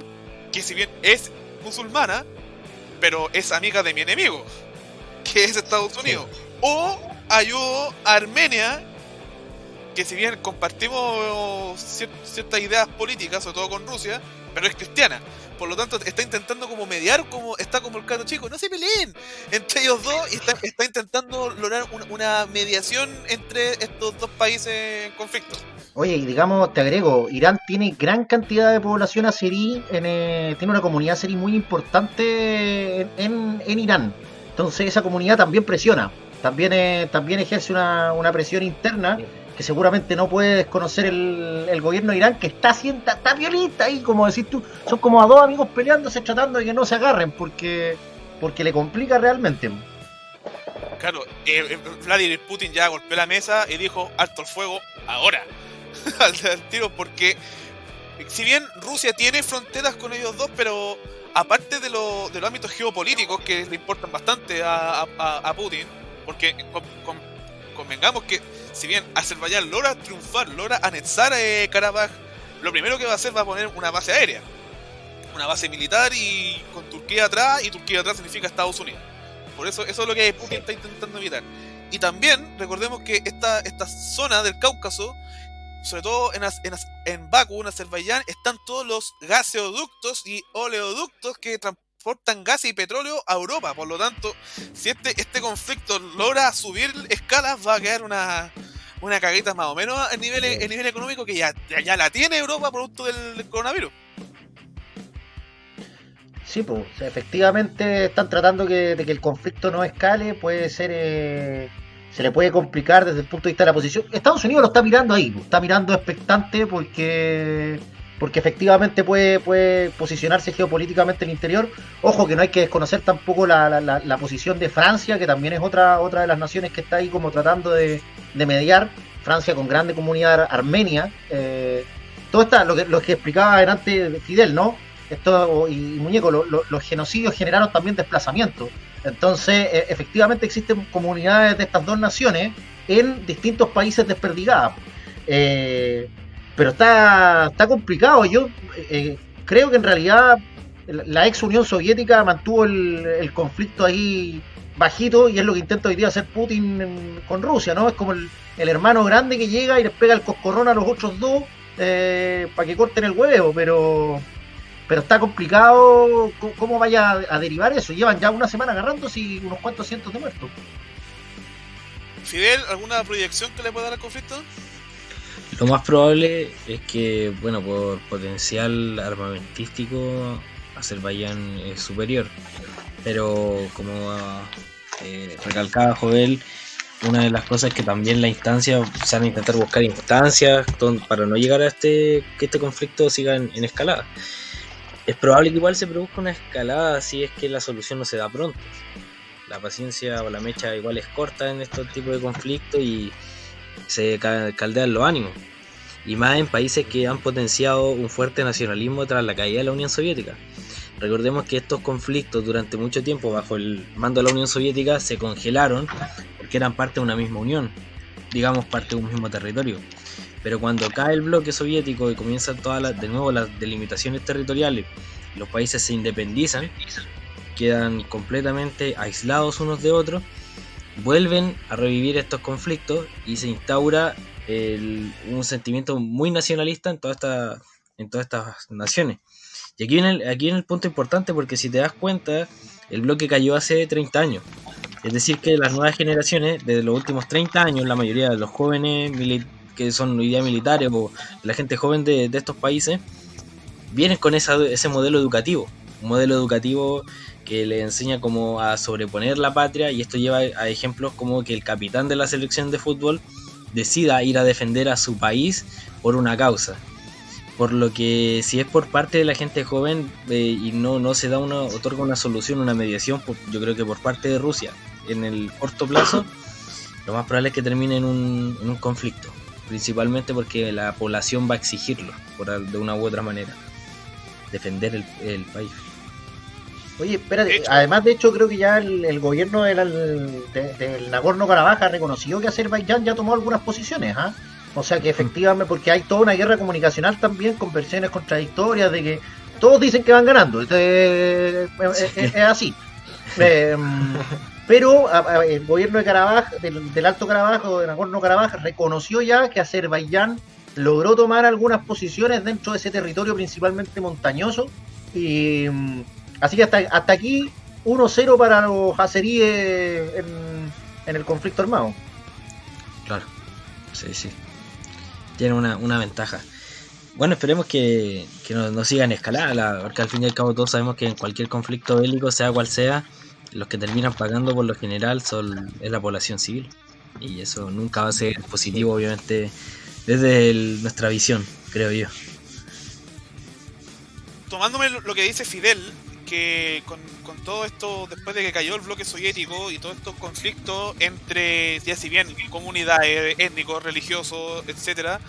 que si bien es musulmana, pero es amiga de mi enemigo, que es Estados Unidos. Sí. O ayudo a Armenia, que si bien compartimos ciertas ideas políticas, sobre todo con Rusia, pero es cristiana. Por lo tanto, está intentando como mediar, está como el caro chico, no se peleen entre ellos dos, y está intentando lograr una mediación entre estos dos países en conflicto. Oye, y digamos, te agrego, Irán tiene gran cantidad de población azerí, tiene una comunidad azerí muy importante en Irán. Entonces esa comunidad también presiona, también ejerce una presión interna, que seguramente no puede desconocer el gobierno de Irán, que está violenta ahí, como decís tú, son como a dos amigos peleándose, tratando de que no se agarren, porque le complica realmente. Claro, Vladimir Putin ya golpeó la mesa y dijo alto el fuego ahora, al tiro, porque si bien Rusia tiene fronteras con ellos dos, pero aparte de los ámbitos geopolíticos que le importan bastante a Putin, porque convengamos que si bien Azerbaiyán logra triunfar, logra anexar Karabaj, lo primero que va a hacer va a poner una base aérea, una base militar, y con Turquía atrás, y Turquía atrás significa Estados Unidos. Por eso es lo que Putin está intentando evitar. Y también recordemos que esta zona del Cáucaso sobre todo en Bakú, en Azerbaiyán, están todos los gaseoductos y oleoductos que transportan gas y petróleo a Europa. Por lo tanto, si este conflicto logra subir escalas, va a quedar una caguita más o menos en nivel económico que ya la tiene Europa producto del coronavirus. Sí, pues, efectivamente están tratando de que el conflicto no escale, puede ser, se le puede complicar desde el punto de vista de la posición. Estados Unidos lo está mirando ahí, está mirando expectante porque efectivamente puede posicionarse geopolíticamente en el interior. Ojo que no hay que desconocer tampoco la posición de Francia, que también es otra de las naciones que está ahí como tratando de mediar. Francia con grande comunidad armenia. Todo está, lo que explicaba antes Fidel, ¿no? Esto y Muñeco, los genocidios generaron también desplazamientos. Entonces, efectivamente existen comunidades de estas dos naciones en distintos países desperdigadas. Pero está complicado. Yo creo que en realidad la ex Unión Soviética mantuvo el conflicto ahí bajito, y es lo que intenta hoy día hacer Putin con Rusia, ¿no? Es como el hermano grande que llega y les pega el coscorrón a los otros dos para que corten el huevo, pero está complicado cómo vaya a derivar eso. Llevan ya una semana agarrándose y unos cuantos cientos de muertos. Fidel, ¿alguna proyección que le pueda dar al conflicto? Lo más probable es que, bueno, por potencial armamentístico, Azerbaiyán es superior. Pero como recalcaba Joel, una de las cosas es que también la instancia, se van a intentar buscar instancias para no llegar a que este conflicto siga en escalada. Es probable que igual se produzca una escalada si es que la solución no se da pronto. La paciencia o la mecha igual es corta en estos tipos de conflictos y se caldean los ánimos. Y más en países que han potenciado un fuerte nacionalismo tras la caída de la Unión Soviética. Recordemos que estos conflictos durante mucho tiempo bajo el mando de la Unión Soviética se congelaron porque eran parte de una misma unión, digamos parte de un mismo territorio. Pero cuando cae el bloque soviético y comienzan de nuevo las delimitaciones territoriales, los países se independizan, quedan completamente aislados unos de otros, vuelven a revivir estos conflictos y se instaura un sentimiento muy nacionalista en todas estas naciones. Y aquí viene el punto importante, porque si te das cuenta, el bloque cayó hace 30 años. Es decir, que las nuevas generaciones, desde los últimos 30 años, la mayoría de los jóvenes que son hoy día militares o la gente joven de estos países, vienen con ese modelo educativo. Un modelo educativo que le enseña cómo a sobreponer la patria, y esto lleva a ejemplos como que el capitán de la selección de fútbol decida ir a defender a su país por una causa. Por lo que si es por parte de la gente joven y no se da otorga una solución, una mediación, yo creo que por parte de Rusia en el corto plazo, lo más probable es que termine en un conflicto, principalmente porque la población va a exigirlo de una u otra manera, defender el país. Oye, espérate, además de hecho creo que ya el gobierno del Nagorno-Karabaj ha reconocido que Azerbaiyán ya tomó algunas posiciones, ¿ah? O sea que efectivamente, porque hay toda una guerra comunicacional también con versiones contradictorias de que todos dicen que van ganando, es así. Pero el gobierno de Karabaj, del Alto Karabaj o de Nagorno-Karabaj, reconoció ya que Azerbaiyán logró tomar algunas posiciones dentro de ese territorio principalmente montañoso, y así que hasta aquí 1-0 para los azeríes en el conflicto armado. Claro, sí. Tiene una ventaja. Bueno, esperemos que no siga en escalada, porque al fin y al cabo todos sabemos que en cualquier conflicto bélico, sea cual sea, los que terminan pagando por lo general es la población civil. Y eso nunca va a ser positivo, obviamente, desde nuestra visión, creo yo. Tomándome lo que dice Fidel, que con todo esto, después de que cayó el bloque soviético y todos estos conflictos entre, ya si bien comunidades, étnicos, religiosos, etcétera,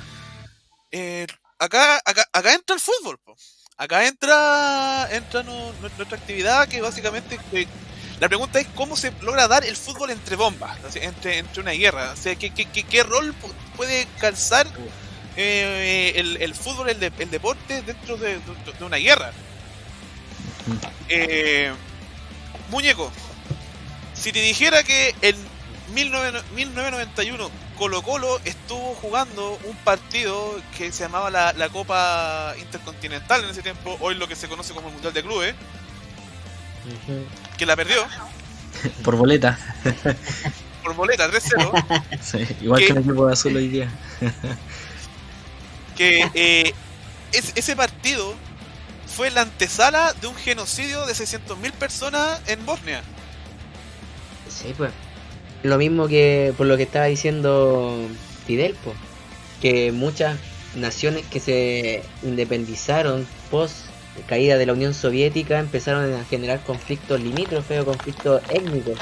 acá entra el fútbol, po. Acá entra nuestra actividad, que básicamente la pregunta es cómo se logra dar el fútbol entre bombas, entre una guerra. O sea, ¿qué rol puede calzar el fútbol, el deporte dentro de una guerra? Muñeco, si te dijera que en 1991 Colo-Colo estuvo jugando un partido que se llamaba la Copa Intercontinental en ese tiempo, hoy lo que se conoce como el Mundial de Clubes, que la perdió Por boleta. por boleta 3-0. Sí, igual que el equipo de azul hoy día. Que ese partido fue la antesala de un genocidio de 600.000 personas en Bosnia. Sí, pues. Lo mismo que por lo que estaba diciendo Fidel, pues. Que muchas naciones que se independizaron post caída de la Unión Soviética empezaron a generar conflictos limítrofes o conflictos étnicos.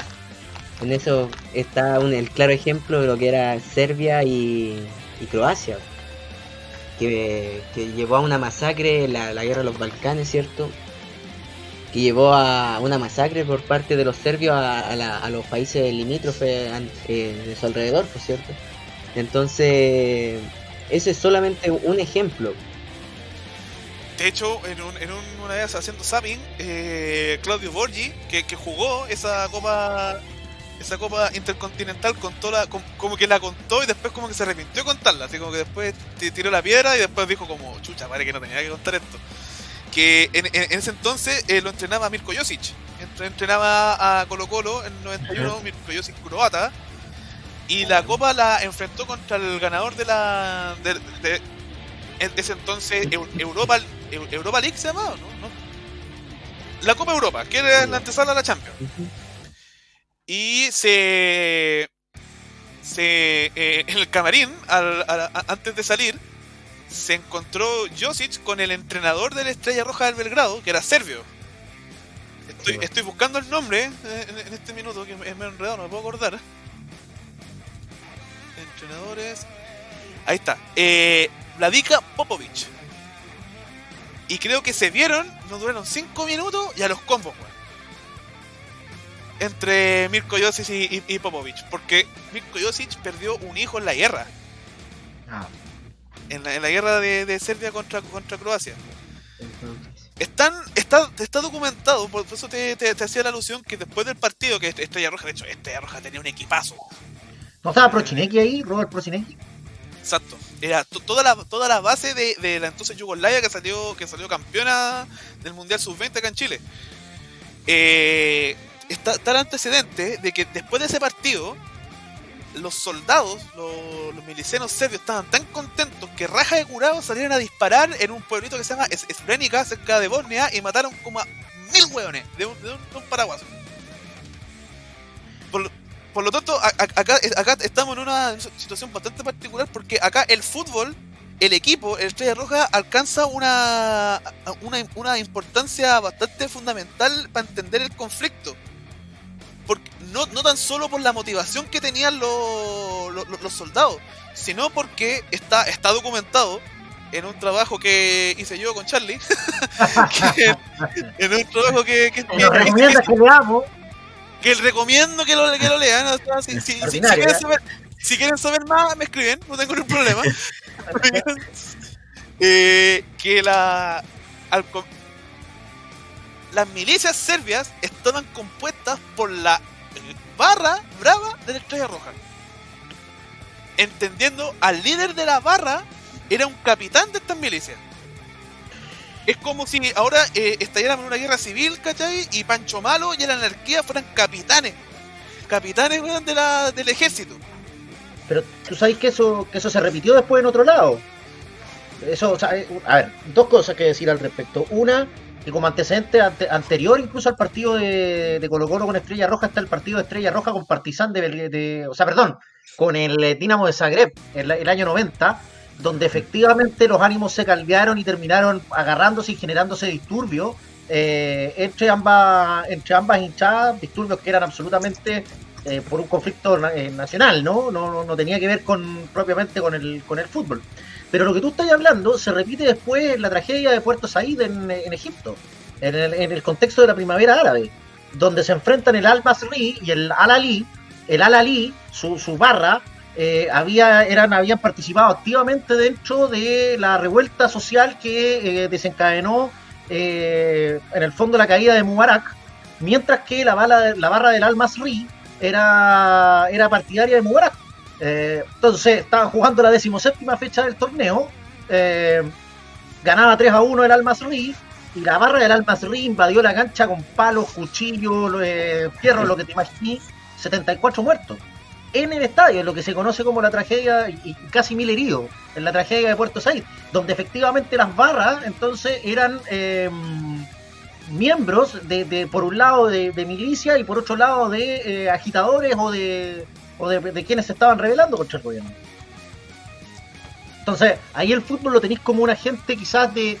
En eso está el claro ejemplo de lo que era Serbia y Croacia, que llevó a una masacre, la guerra de los Balcanes, ¿cierto? Que llevó a una masacre por parte de los serbios a los países limítrofes de su alrededor, por cierto. Entonces, ese es solamente un ejemplo. De hecho, una vez haciendo zapping, Claudio Borgi, que jugó esa Copa Intercontinental, como que la contó y después como que se arrepintió de contarla, así como que después tiró la piedra y después dijo como, chucha, parece que no tenía que contar esto. Que en ese entonces lo entrenaba Mirko Josic, entrenaba a Colo-Colo en 91, Mirko Josic croata, y la Copa la enfrentó contra el ganador de ese entonces Europa League se llamaba, ¿no? La Copa Europa, que era la antesala a la Champions. Y en el camarín, antes de salir, se encontró Josic con el entrenador de la Estrella Roja del Belgrado, que era serbio. Estoy buscando el nombre en este minuto, que es medio enredado, no me puedo acordar. Entrenadores... Ahí está. Vladika Popovic. Y creo que se vieron, no duraron 5 minutos y a los combos, weón. Entre Mirko Josic y Popovic. Porque Mirko Josic perdió un hijo en la guerra. En la guerra de Serbia contra Croacia. Está documentado, por eso te hacía la alusión que después del partido, que Estrella Roja, de hecho, Estrella Roja tenía un equipazo. ¿No estaba Procinecki ahí, Robert Procinecki? Exacto. Era toda la base de la entonces Yugoslavia que salió campeona del Mundial Sub-20 acá en Chile. Está el antecedente de que después de ese partido, los soldados, los milicianos serbios estaban tan contentos que raja de curado salieron a disparar en un pueblito que se llama Srebrenica, cerca de Bosnia, y mataron como a 1000 hueones de un paraguaso. Por lo tanto, acá estamos en una situación bastante particular, porque acá el fútbol, el equipo, el Estrella Roja, alcanza una importancia bastante fundamental para entender el conflicto. Porque no tan solo por la motivación que tenían los soldados, sino porque está documentado en un trabajo que hice yo con Charlie. En un trabajo que recomiendas que leamos. Que recomiendo que lo lean. O sea, si quieren saber más, me escriben, no tengo ningún problema. Que las milicias serbias estaban compuestas por la barra brava de la Estrella Roja. Entendiendo al líder de la barra era un capitán de estas milicias. Es como si ahora estalláramos en una guerra civil, ¿cachai? Y Pancho Malo y la anarquía fueran capitanes, weón, del ejército. Pero tú sabes que eso se repitió después en otro lado. Eso, o sea, a ver, dos cosas que decir al respecto. Una, que como antecedente anterior incluso al partido de Colo-Colo con Estrella Roja, está el partido de Estrella Roja con Partizan con el Dinamo de Zagreb el año 90, donde efectivamente los ánimos se caldearon y terminaron agarrándose y generándose disturbios entre ambas hinchadas, disturbios que eran absolutamente por un conflicto nacional, no tenía que ver propiamente con el fútbol. Pero lo que tú estás hablando se repite después en la tragedia de Puerto Said en Egipto, en el contexto de la primavera árabe, donde se enfrentan el Al-Masri y el Al-Ali. El Al-Ali, su barra, habían participado activamente dentro de la revuelta social que desencadenó en el fondo la caída de Mubarak, mientras que la barra del Al-Masri era partidaria de Mubarak. Entonces estaban jugando la 17ª fecha del torneo, ganaba 3-1 el Al-Masry, y la barra del Al-Masry invadió la cancha con palos, cuchillos, fierros, lo que te imagines, 74 muertos en el estadio, en lo que se conoce como la tragedia, y casi 1000 heridos, en la tragedia de Puerto Saíd, donde efectivamente las barras entonces eran miembros por un lado de milicia y por otro lado de agitadores o de quienes se estaban rebelando contra el gobierno. Entonces ahí el fútbol lo tenéis como un agente quizás de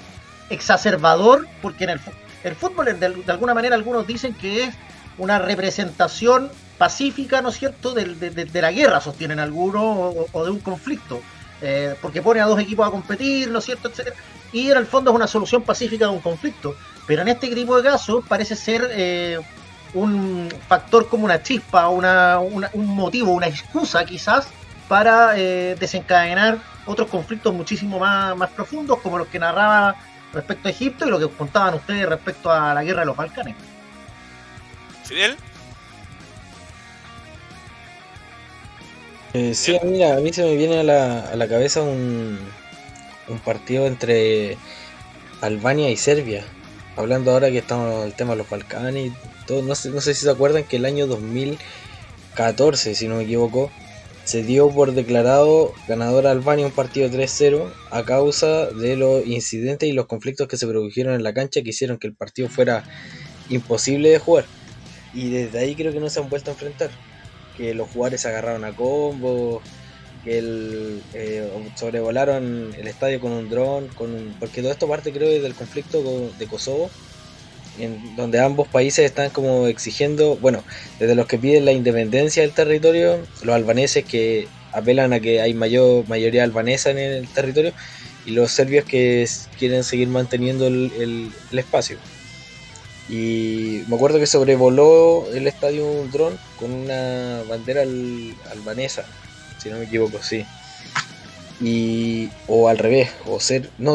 exacerbador, porque en el fútbol de alguna manera algunos dicen que es una representación pacífica, ¿no es cierto?, de la guerra, sostienen algunos, o de un conflicto, porque pone a dos equipos a competir, ¿no es cierto?, etcétera, y en el fondo es una solución pacífica de un conflicto. Pero en este tipo de casos parece ser un factor como una chispa, un motivo, una excusa quizás para desencadenar otros conflictos muchísimo más profundos, como los que narraba respecto a Egipto y lo que contaban ustedes respecto a la guerra de los Balcanes. ¿Fidel? Sí, mira, a mí se me viene a la cabeza un partido entre Albania y Serbia. Hablando ahora que estamos en el tema de los Balcanes y todo, no sé si se acuerdan que el año 2014, si no me equivoco, se dio por declarado ganadora Albania un partido 3-0 a causa de los incidentes y los conflictos que se produjeron en la cancha, que hicieron que el partido fuera imposible de jugar. Y desde ahí creo que no se han vuelto a enfrentar. Que los jugadores se agarraron a combos, que sobrevolaron el estadio con un dron, porque todo esto parte creo del conflicto de Kosovo, en donde ambos países están como exigiendo, bueno, desde los que piden la independencia del territorio, los albaneses que apelan a que hay mayoría albanesa en el territorio, y los serbios que quieren seguir manteniendo el espacio. Y me acuerdo que sobrevoló el estadio un dron con una bandera albanesa, si no me equivoco, sí. O al revés,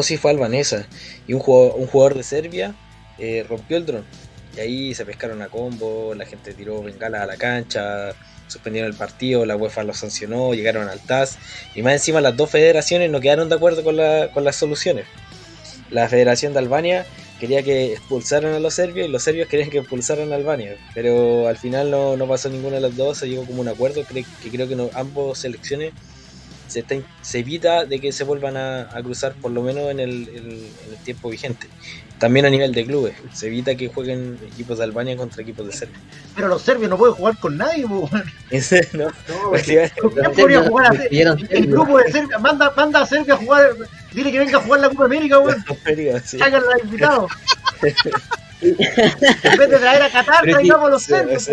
sí fue albanesa. Y un jugador de Serbia rompió el dron. Y ahí se pescaron a combo, la gente tiró bengalas a la cancha, suspendieron el partido, la UEFA lo sancionó, llegaron al TAS. Y más encima las dos federaciones no quedaron de acuerdo con las soluciones. La Federación de Albania quería que expulsaran a los serbios y los serbios querían que expulsaran a Albania, pero al final no pasó ninguna de las dos, se llegó como un acuerdo que creo que ambos selecciones se evita de que se vuelvan a cruzar por lo menos en el tiempo vigente. También a nivel de clubes, se evita que jueguen equipos de Albania contra equipos de Serbia. Pero los serbios no pueden jugar con nadie, ¿no? ¿Quién podría jugar el grupo de Serbia? Manda a Serbia a jugar, dile que venga a jugar la Copa América, weón. Háganla invitados. En vez de traer a Qatar, traigamos a los serbios.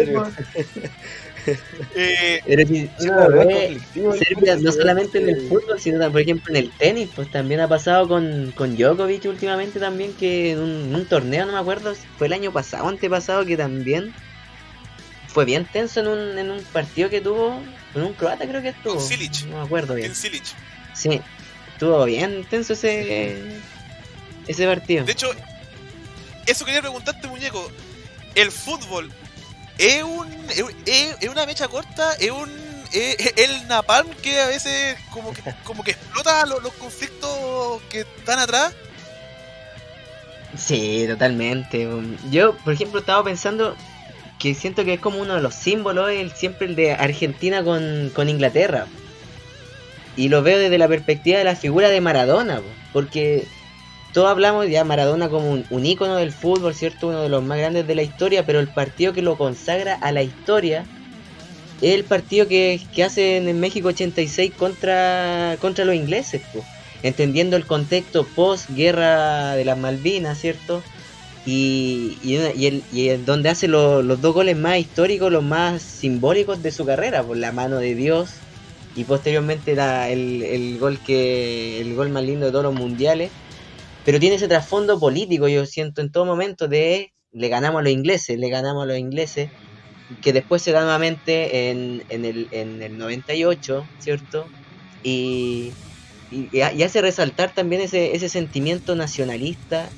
Pero si uno ve Serbia no solamente en el fútbol, sino también, por ejemplo, en el tenis, pues también ha pasado con Djokovic últimamente también, que en un torneo, no me acuerdo, fue el año pasado, antepasado, que también fue bien tenso en un partido que tuvo con un croata, creo que estuvo. Con Silic. No me acuerdo bien. En Silic. Sí, estuvo bien tenso ese partido. De hecho, eso quería preguntarte, muñeco. El fútbol es una mecha corta, es el napalm que a veces como que explota los conflictos que están atrás. Sí, totalmente. Yo, por ejemplo, estaba pensando que siento que es como uno de los símbolos, siempre el de Argentina con Inglaterra. Y lo veo desde la perspectiva de la figura de Maradona, porque todos hablamos ya Maradona como un ícono del fútbol, ¿cierto? Uno de los más grandes de la historia, pero el partido que lo consagra a la historia es el partido que hacen en México 86 contra los ingleses, pues, entendiendo el contexto post-guerra de las Malvinas, ¿cierto? Y donde hace los dos goles más históricos, los más simbólicos de su carrera, por la mano de Dios, y posteriormente el gol más lindo de todos los mundiales. Pero tiene ese trasfondo político, yo siento en todo momento, de le ganamos a los ingleses, que después se da nuevamente en el 98, ¿cierto? Y hace resaltar también ese sentimiento nacionalista,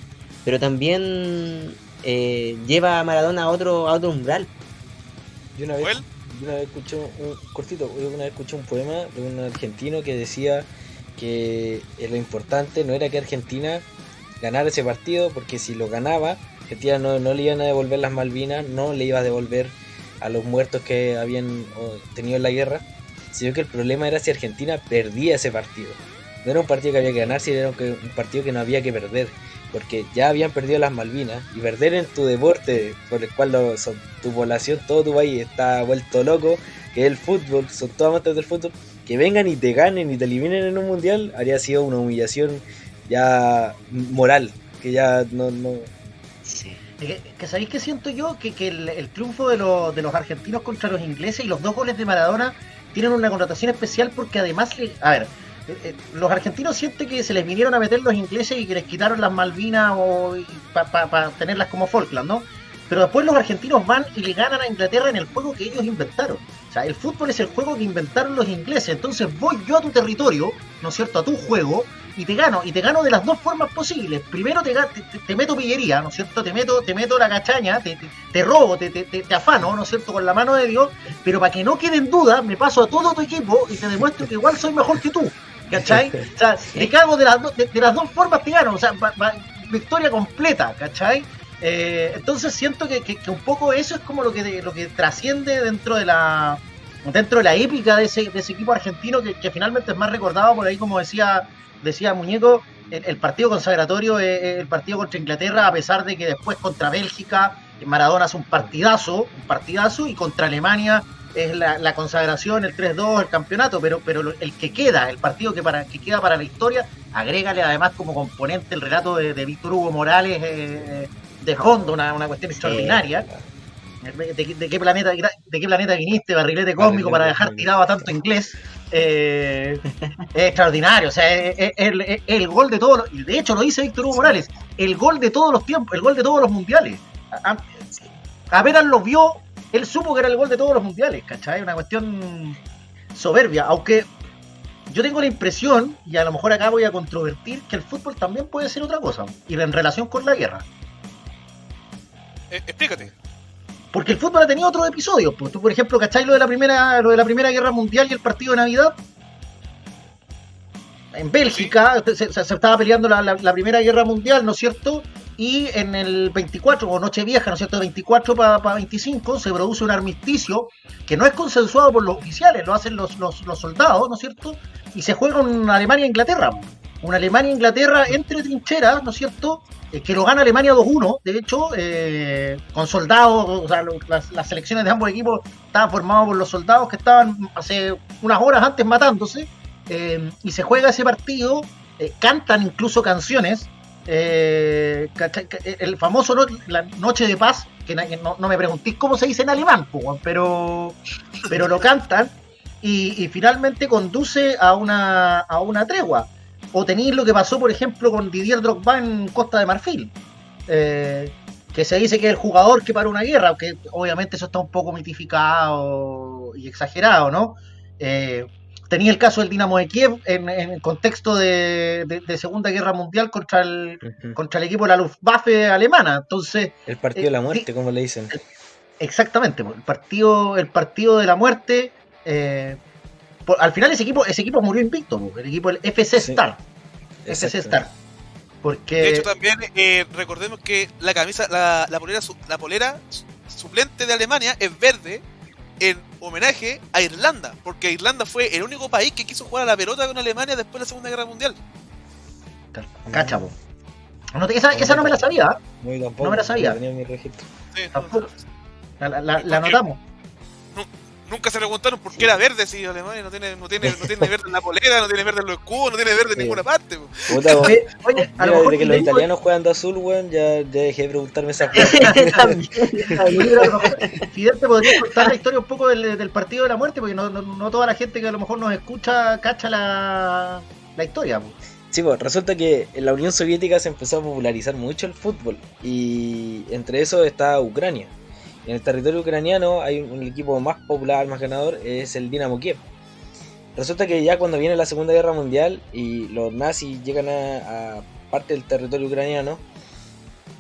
pero también lleva a Maradona a otro umbral. Yo una vez yo una vez escuché un poema de un argentino que decía que lo importante no era que Argentina ganara ese partido, porque si lo ganaba, Argentina no le iban a devolver las Malvinas, no le iba a devolver a los muertos que habían tenido en la guerra, sino que el problema era si Argentina perdía ese partido. No era un partido que había que ganar, sino era un partido que no había que perder, porque ya habían perdido las Malvinas, y perder en tu deporte, por el cual tu población, todo tu país está vuelto loco, que es el fútbol, son todos amantes del fútbol, que vengan y te ganen y te eliminen en un mundial, habría sido una humillación ya moral, que ya no... Sí. Que sabéis que siento yo que el triunfo de los argentinos contra los ingleses y los 2 goles de Maradona tienen una connotación especial porque además, a ver, los argentinos sienten que se les vinieron a meter los ingleses y que les quitaron las Malvinas para tenerlas como Falkland, ¿no? Pero después los argentinos van y le ganan a Inglaterra en el juego que ellos inventaron. O sea, el fútbol es el juego que inventaron los ingleses. Entonces voy yo a tu territorio, ¿no es cierto?, a tu juego, y te gano de las 2 formas posibles. Primero te meto pillería, ¿no es cierto? Te meto la cachaña, te robo, te afano, ¿no es cierto?, con la mano de Dios, pero para que no quede en duda, me paso a todo tu equipo y te demuestro que igual soy mejor que tú, ¿cachai? O sea, te cago de las 2 formas, te gano, o sea, victoria completa, ¿cachai? Entonces siento que un poco eso es como lo que trasciende dentro de la épica de ese equipo argentino que finalmente es más recordado por ahí, como decía Muñeco, el partido consagratorio es el partido contra Inglaterra, a pesar de que después contra Bélgica Maradona hace un partidazo, y contra Alemania es la consagración, el 3-2, el campeonato, pero el que queda, el partido que queda para la historia, agrégale además como componente el relato de Víctor Hugo Morales, de fondo, una cuestión extraordinaria. ¿De qué planeta viniste, barrilete cósmico, para dejar tirado a tanto inglés? Es extraordinario, o sea, es el gol de todos los, y de hecho lo dice Víctor Hugo Morales, el gol de todos los tiempos, el gol de todos los mundiales. Apenas lo vio, él supo que era el gol de todos los mundiales, ¿cachai? Una cuestión soberbia, aunque yo tengo la impresión, y a lo mejor acá voy a controvertir, que el fútbol también puede ser otra cosa, y en relación con la guerra. Explícate. Porque el fútbol ha tenido otros episodios. Pues tú, por ejemplo, ¿cachai lo de la Primera Guerra Mundial y el partido de Navidad? En Bélgica se estaba peleando la Primera Guerra Mundial, ¿no es cierto? Y en el 24, o Nochevieja, ¿no es cierto?, de 24 para 25, se produce un armisticio que no es consensuado por los oficiales, lo hacen los soldados, ¿no es cierto? Y se juega una Alemania-Inglaterra. Una Alemania-Inglaterra entre trincheras, ¿no es cierto?, que lo gana Alemania 2-1, de hecho, con soldados, o sea, las selecciones de ambos equipos estaban formadas por los soldados que estaban hace unas horas antes matándose, y se juega ese partido, cantan incluso canciones, el famoso la Noche de Paz, que no me preguntéis cómo se dice en alemán, pero lo cantan, y finalmente conduce a una tregua. O tenéis lo que pasó, por ejemplo, con Didier Drogba en Costa de Marfil, que se dice que es el jugador que paró una guerra, aunque obviamente eso está un poco mitificado y exagerado, ¿no? Tenía el caso del Dinamo de Kiev en el contexto de Segunda Guerra Mundial contra el equipo de la Luftwaffe alemana. Entonces, el partido de la muerte, como le dicen. Exactamente, el partido de la muerte. Al final ese equipo murió invicto, el equipo del FC Star. FC Star. Porque... De hecho también recordemos que la camisa, la polera suplente de Alemania es verde en homenaje a Irlanda, porque Irlanda fue el único país que quiso jugar a la pelota con Alemania después de la Segunda Guerra Mundial. Cacha, po. Esa no me la sabía. No me la sabía. Tenía mi registro. Sí, tampoco. La anotamos. Nunca se preguntaron por qué era verde si Alemania no tiene verde en la polera, no tiene verde en los escudos, no tiene verde en ninguna parte. Puta, oye, a lo mejor desde que los italianos juegan de azul, weón, ya dejé de preguntarme esa cosa. Fidel, te podría contar la historia un poco del partido de la muerte, porque no toda la gente que a lo mejor nos escucha cacha la historia. Sí, pues resulta que en la Unión Soviética se empezó a popularizar mucho el fútbol, y entre eso está Ucrania. En el territorio ucraniano hay un equipo más popular, más ganador, es el Dinamo Kiev. Resulta que ya cuando viene la Segunda Guerra Mundial y los nazis llegan a parte del territorio ucraniano,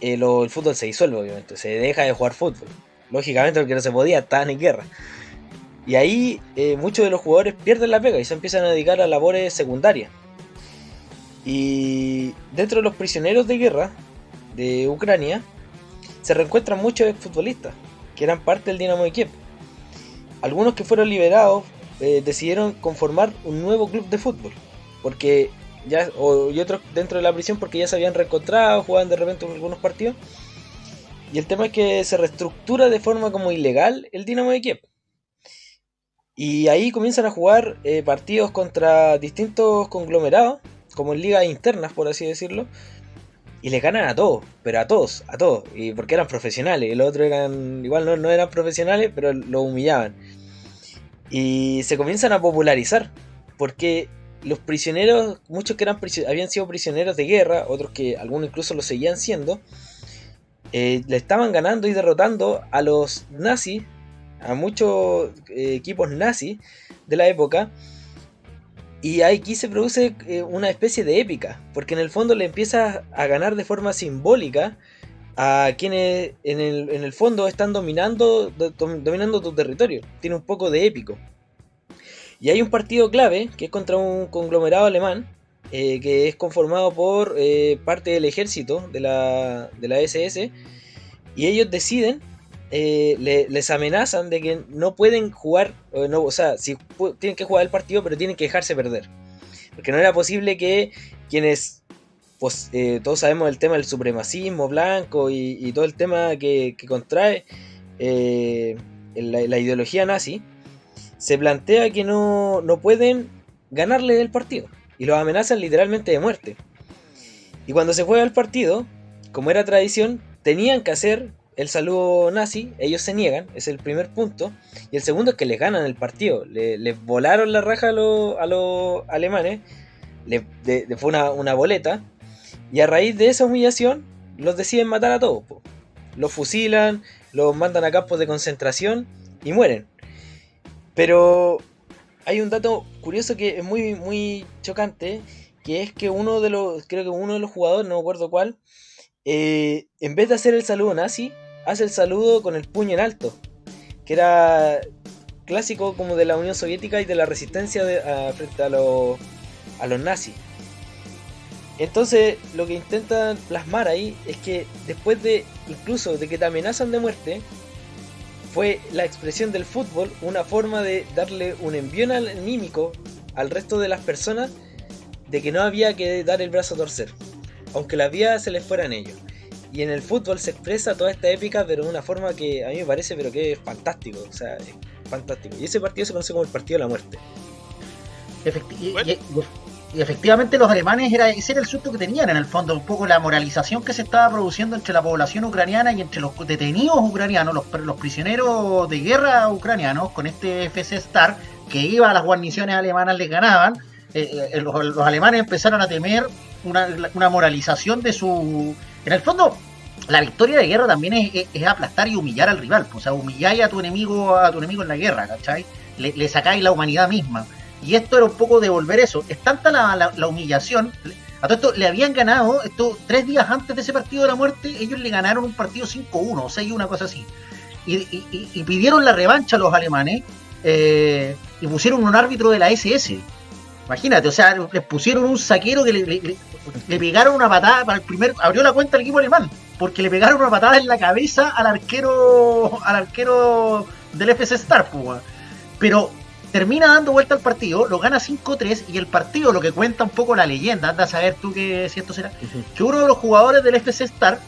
el fútbol se disuelve, obviamente, se deja de jugar fútbol. Lógicamente porque no se podía, estaban en guerra. Y ahí muchos de los jugadores pierden la pega y se empiezan a dedicar a labores secundarias. Y dentro de los prisioneros de guerra de Ucrania se reencuentran muchos futbolistas que eran parte del Dinamo de Kiev. Algunos que fueron liberados decidieron conformar un nuevo club de fútbol, porque y otros dentro de la prisión porque ya se habían reencontrado, jugaban de repente algunos partidos. Y el tema es que se reestructura de forma como ilegal el Dinamo de Kiev. Y ahí comienzan a jugar partidos contra distintos conglomerados, como en ligas internas, por así decirlo. Y les ganan a todos, pero a todos. Y porque eran profesionales. Y los otros igual no eran profesionales, pero los humillaban. Y se comienzan a popularizar. Porque los prisioneros, muchos que habían sido prisioneros de guerra, otros que algunos incluso lo seguían siendo, le estaban ganando y derrotando a los nazis, a muchos equipos nazis de la época. Y aquí se produce una especie de épica, porque en el fondo le empiezas a ganar de forma simbólica a quienes en el fondo están dominando tu territorio. Tiene un poco de épico. Y hay un partido clave que es contra un conglomerado alemán que es conformado por parte del ejército de la SS, y ellos deciden, les amenazan de que no pueden jugar, tienen que jugar el partido, pero tienen que dejarse perder, porque no era posible que quienes, pues todos sabemos el tema del supremacismo blanco y todo el tema que contrae la ideología nazi. Se plantea que no pueden ganarle el partido y los amenazan literalmente de muerte. Y cuando se juega el partido, como era tradición, tenían que hacer el saludo nazi. Ellos se niegan, es el primer punto. Y el segundo es que les ganan el partido. Les volaron la raja a los alemanes. Fue una boleta. Y a raíz de esa humillación, los deciden matar a todos. Los fusilan, los mandan a campos de concentración y mueren. Pero hay un dato curioso que es muy, muy chocante, que es que creo que uno de los jugadores, no me acuerdo cuál, en vez de hacer el saludo nazi, hace el saludo con el puño en alto, que era clásico como de la Unión Soviética y de la resistencia frente a los nazis. Entonces lo que intentan plasmar ahí es que después de incluso de que te amenazan de muerte, fue la expresión del fútbol una forma de darle un envío anímico al resto de las personas de que no había que dar el brazo a torcer, aunque la vida se les fuera en ellos. Y en el fútbol se expresa toda esta épica, pero de una forma que a mí me parece pero que es fantástico, o sea, es fantástico. Y ese partido se conoce como el partido de la muerte. Y efectivamente los alemanes ese era el susto que tenían en el fondo, un poco la moralización que se estaba produciendo entre la población ucraniana y entre los detenidos ucranianos, los prisioneros de guerra ucranianos, con este FC Star que iba a las guarniciones alemanas, les ganaban. Los alemanes empezaron a temer una moralización de su... En el fondo, la victoria de guerra también es aplastar y humillar al rival, o sea, humilláis a tu enemigo en la guerra, ¿cachai? Le sacáis la humanidad misma. Y esto era un poco devolver eso. Es tanta la humillación. A todo esto le habían ganado, 3 días antes de ese partido de la muerte, ellos le ganaron un partido 5-1, o 6, una cosa así. Y pidieron la revancha a los alemanes y pusieron un árbitro de la SS. Imagínate, o sea, les pusieron un saquero que le pegaron una patada para abrió la cuenta al equipo alemán, porque le pegaron una patada en la cabeza al arquero del FC Star, pero termina dando vuelta al partido, lo gana 5-3, y el partido, lo que cuenta un poco la leyenda, anda a saber tú si esto será, que uno de los jugadores del FC Star,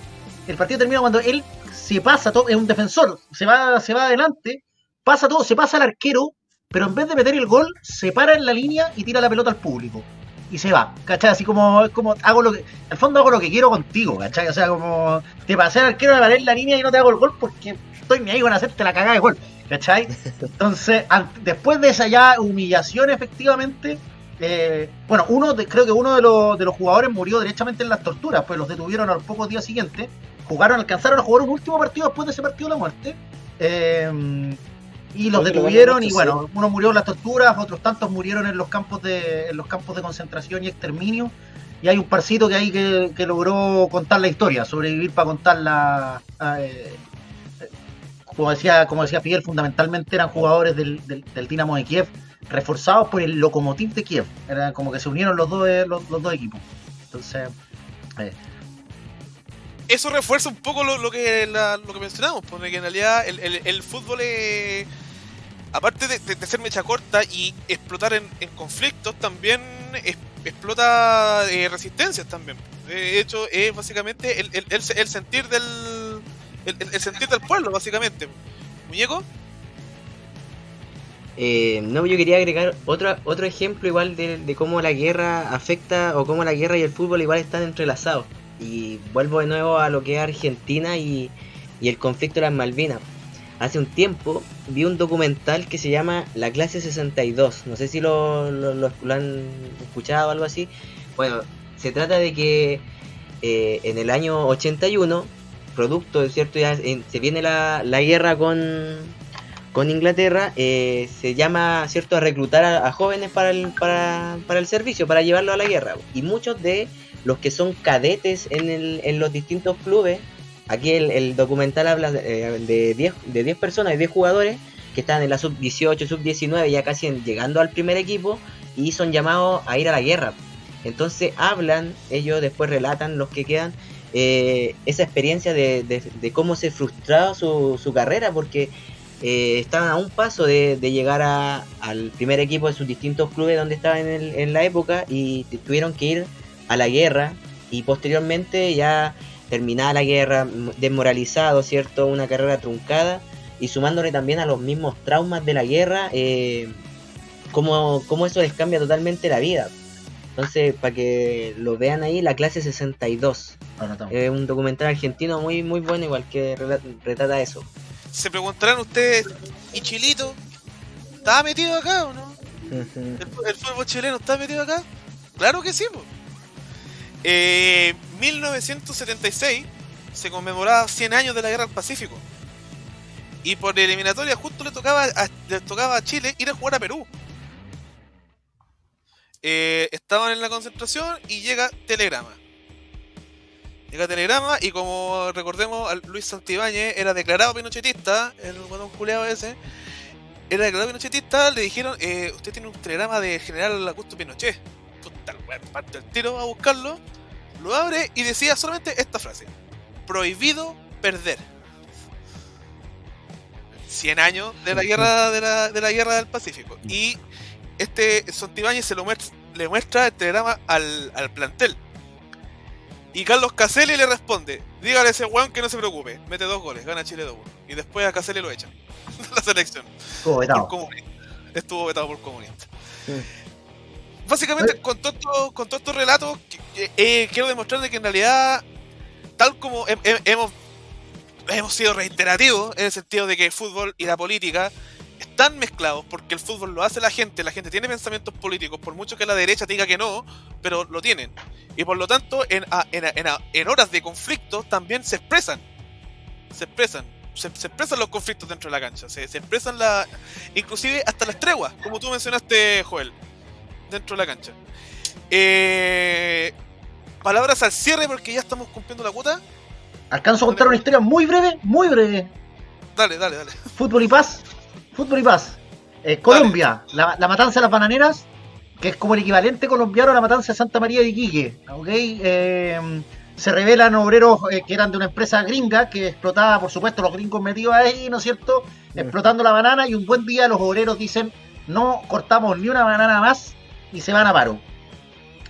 el partido termina cuando él se pasa todo, es un defensor, se va adelante, pasa todo, se pasa al arquero, pero en vez de meter el gol, se para en la línea y tira la pelota al público. Y se va, ¿cachai? Así como al fondo hago lo que quiero contigo, ¿cachai? O sea, como te pasé al arquero, me paré en la línea y no te hago el gol porque estoy ni ahí con hacerte la cagada de gol, ¿cachai? Entonces, después de esa ya humillación, efectivamente, creo que uno de los jugadores murió derechamente en las torturas, pues los detuvieron a los pocos días siguientes, alcanzaron a jugar un último partido después de ese partido de la muerte, y los detuvieron, y bueno, uno murió en las torturas, otros tantos murieron en los campos de concentración y exterminio, y hay un parcito que logró contar la historia, sobrevivir para contarla como decía Fidel, fundamentalmente eran jugadores del Dinamo de Kiev, reforzados por el Lokomotiv de Kiev. Era como que se unieron los dos equipos. Entonces, eso refuerza un poco lo que mencionamos, porque en realidad el fútbol aparte de ser mecha corta y explotar en conflictos, también explota resistencias también. De hecho, es básicamente el sentir el sentir del pueblo, básicamente. ¿Muñeco? No, yo quería agregar otro ejemplo igual de cómo la guerra afecta, o cómo la guerra y el fútbol igual están entrelazados. Y vuelvo de nuevo a lo que es Argentina y el conflicto de las Malvinas. Hace un tiempo vi un documental que se llama La Clase 62. No sé si lo han escuchado o algo así. Bueno, se trata de que en el año 81, producto de cierto, ya se viene la guerra con Inglaterra, se llama, cierto, a reclutar a jóvenes para el servicio, para llevarlo a la guerra. Y muchos de los que son cadetes en los distintos clubes, aquí el documental habla de 10 personas, de 10 jugadores que están en la sub-18, sub-19, ya casi llegando al primer equipo, y son llamados a ir a la guerra. Entonces hablan, ellos después relatan, los que quedan, esa experiencia de cómo se frustraba su carrera, porque estaban a un paso de llegar al primer equipo de sus distintos clubes donde estaban en la época, y tuvieron que ir a la guerra, y posteriormente ya terminada la guerra, desmoralizado, ¿cierto? Una carrera truncada, y sumándole también a los mismos traumas de la guerra, cómo eso les cambia totalmente la vida. Entonces, para que lo vean ahí, La Clase 62. Es un documental argentino muy, muy bueno, igual que retrata eso. Se preguntarán ustedes, ¿y Chilito estaba metido acá o no? ¿El fútbol chileno está metido acá? Claro que sí, pues. 1976 se conmemoraba 100 años de la Guerra del Pacífico, y por eliminatoria justo le tocaba a Chile ir a jugar a Perú. Estaban en la concentración y llega telegrama, y como recordemos, Luis Santibáñez era declarado pinochetista, el guatón culeado ese era declarado pinochetista. Le dijeron, usted tiene un telegrama del general Augusto Pinochet. Puta, parte el tiro a buscarlo, lo abre y decía solamente esta frase: prohibido perder. 100 años de la guerra de la guerra del Pacífico. Y Santibáñez le muestra el telegrama al plantel, y Carlos Caselli le responde: dígale a ese weón que no se preocupe, mete 2 goles, gana Chile 2-1. Y después a Caselli lo echan de la selección. Estuvo vetado por comunista. Básicamente, con todos estos relatos, quiero demostrar de que en realidad, tal como hemos sido reiterativos, en el sentido de que el fútbol y la política están mezclados, porque el fútbol lo hace la gente tiene pensamientos políticos, por mucho que la derecha diga que no, pero lo tienen. Y por lo tanto, en horas de conflicto también se expresan los conflictos dentro de la cancha, se expresan inclusive hasta las treguas, como tú mencionaste, Joel, dentro de la cancha. Palabras al cierre, porque ya estamos cumpliendo la cuota. Alcanzo a contar una historia muy breve, muy breve. Dale. Fútbol y paz. Colombia, la matanza de las bananeras, que es como el equivalente colombiano a la matanza de Santa María de Iquique, ¿okay? Se revelan obreros que eran de una empresa gringa que explotaba, por supuesto, los gringos metidos ahí, ¿no es cierto? Explotando la banana, y un buen día los obreros dicen: no cortamos ni una banana más, y se van a paro.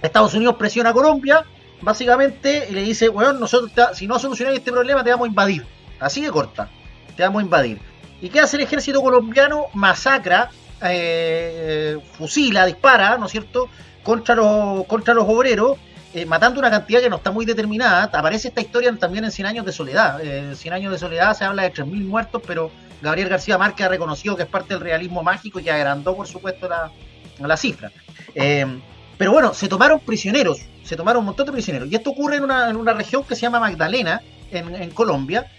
Estados Unidos presiona a Colombia, básicamente, y le dice: bueno, nosotros si no solucionáis este problema te vamos a invadir. Así de corta, te vamos a invadir. ¿Y qué hace el ejército colombiano? Masacra, fusila, dispara, ¿no es cierto?, contra los obreros, matando una cantidad que no está muy determinada. Aparece esta historia también en 100 años de soledad. En 100 años de soledad se habla de 3.000 muertos, pero Gabriel García Márquez ha reconocido que es parte del realismo mágico y que agrandó, por supuesto, la cifra. Pero bueno, se tomaron un montón de prisioneros. Y esto ocurre en una región que se llama Magdalena, en Colombia.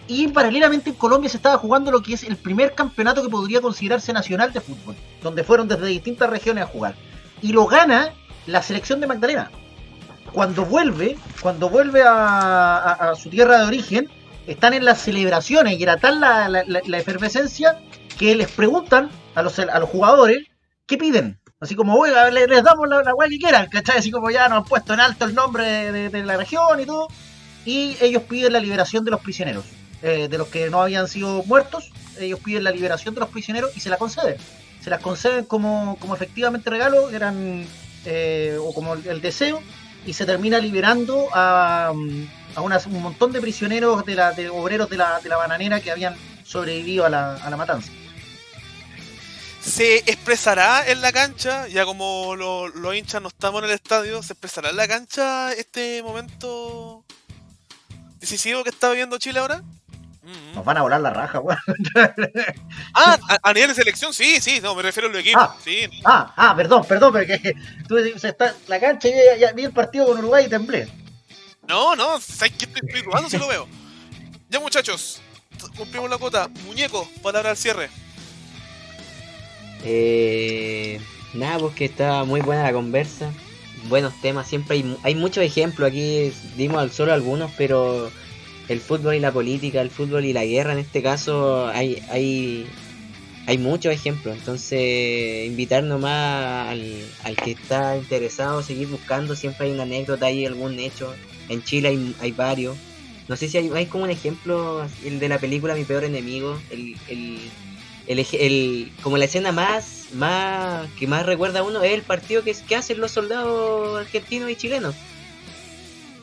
Y paralelamente en Colombia se estaba jugando lo que es el primer campeonato que podría considerarse nacional de fútbol, donde fueron desde distintas regiones a jugar, y lo gana la selección de Magdalena. Cuando vuelve a su tierra de origen, están en las celebraciones y era tal la efervescencia que les preguntan a los jugadores qué piden. Así como, oiga, les damos la weá que quieran, ¿cachai? Así como ya nos han puesto en alto el nombre de la región y todo. Y ellos piden la liberación de los prisioneros. De los que no habían sido muertos, ellos piden la liberación de los prisioneros y se la conceden. Se las conceden como efectivamente regalo, eran o como el deseo, y se termina liberando a un montón de prisioneros, de obreros de la bananera que habían sobrevivido a la matanza. ¿Se expresará en la cancha, ya como los hinchas no estamos en el estadio, se expresará en la cancha este momento decisivo que está viviendo Chile ahora? Nos van a volar la raja, weón. A nivel de selección, sí, no, me refiero a los equipos. Sí. Perdón, porque tú dices, está la cancha y ya vi el partido con Uruguay y temblé. No, ¿sabes qué estoy dudando si lo veo? Ya, muchachos, cumplimos la cuota. Muñeco, palabra al cierre. Nada, pues que está muy buena la conversa. Buenos temas, siempre hay muchos ejemplos. Aquí dimos solo algunos, pero el fútbol y la política, el fútbol y la guerra en este caso, hay muchos ejemplos. Entonces, invitar nomás al que está interesado a seguir buscando. Siempre hay una anécdota, hay algún hecho. En Chile hay varios. No sé si hay como un ejemplo, el de la película Mi Peor Enemigo, como la escena más que más recuerda a uno es el partido que hacen los soldados argentinos y chilenos.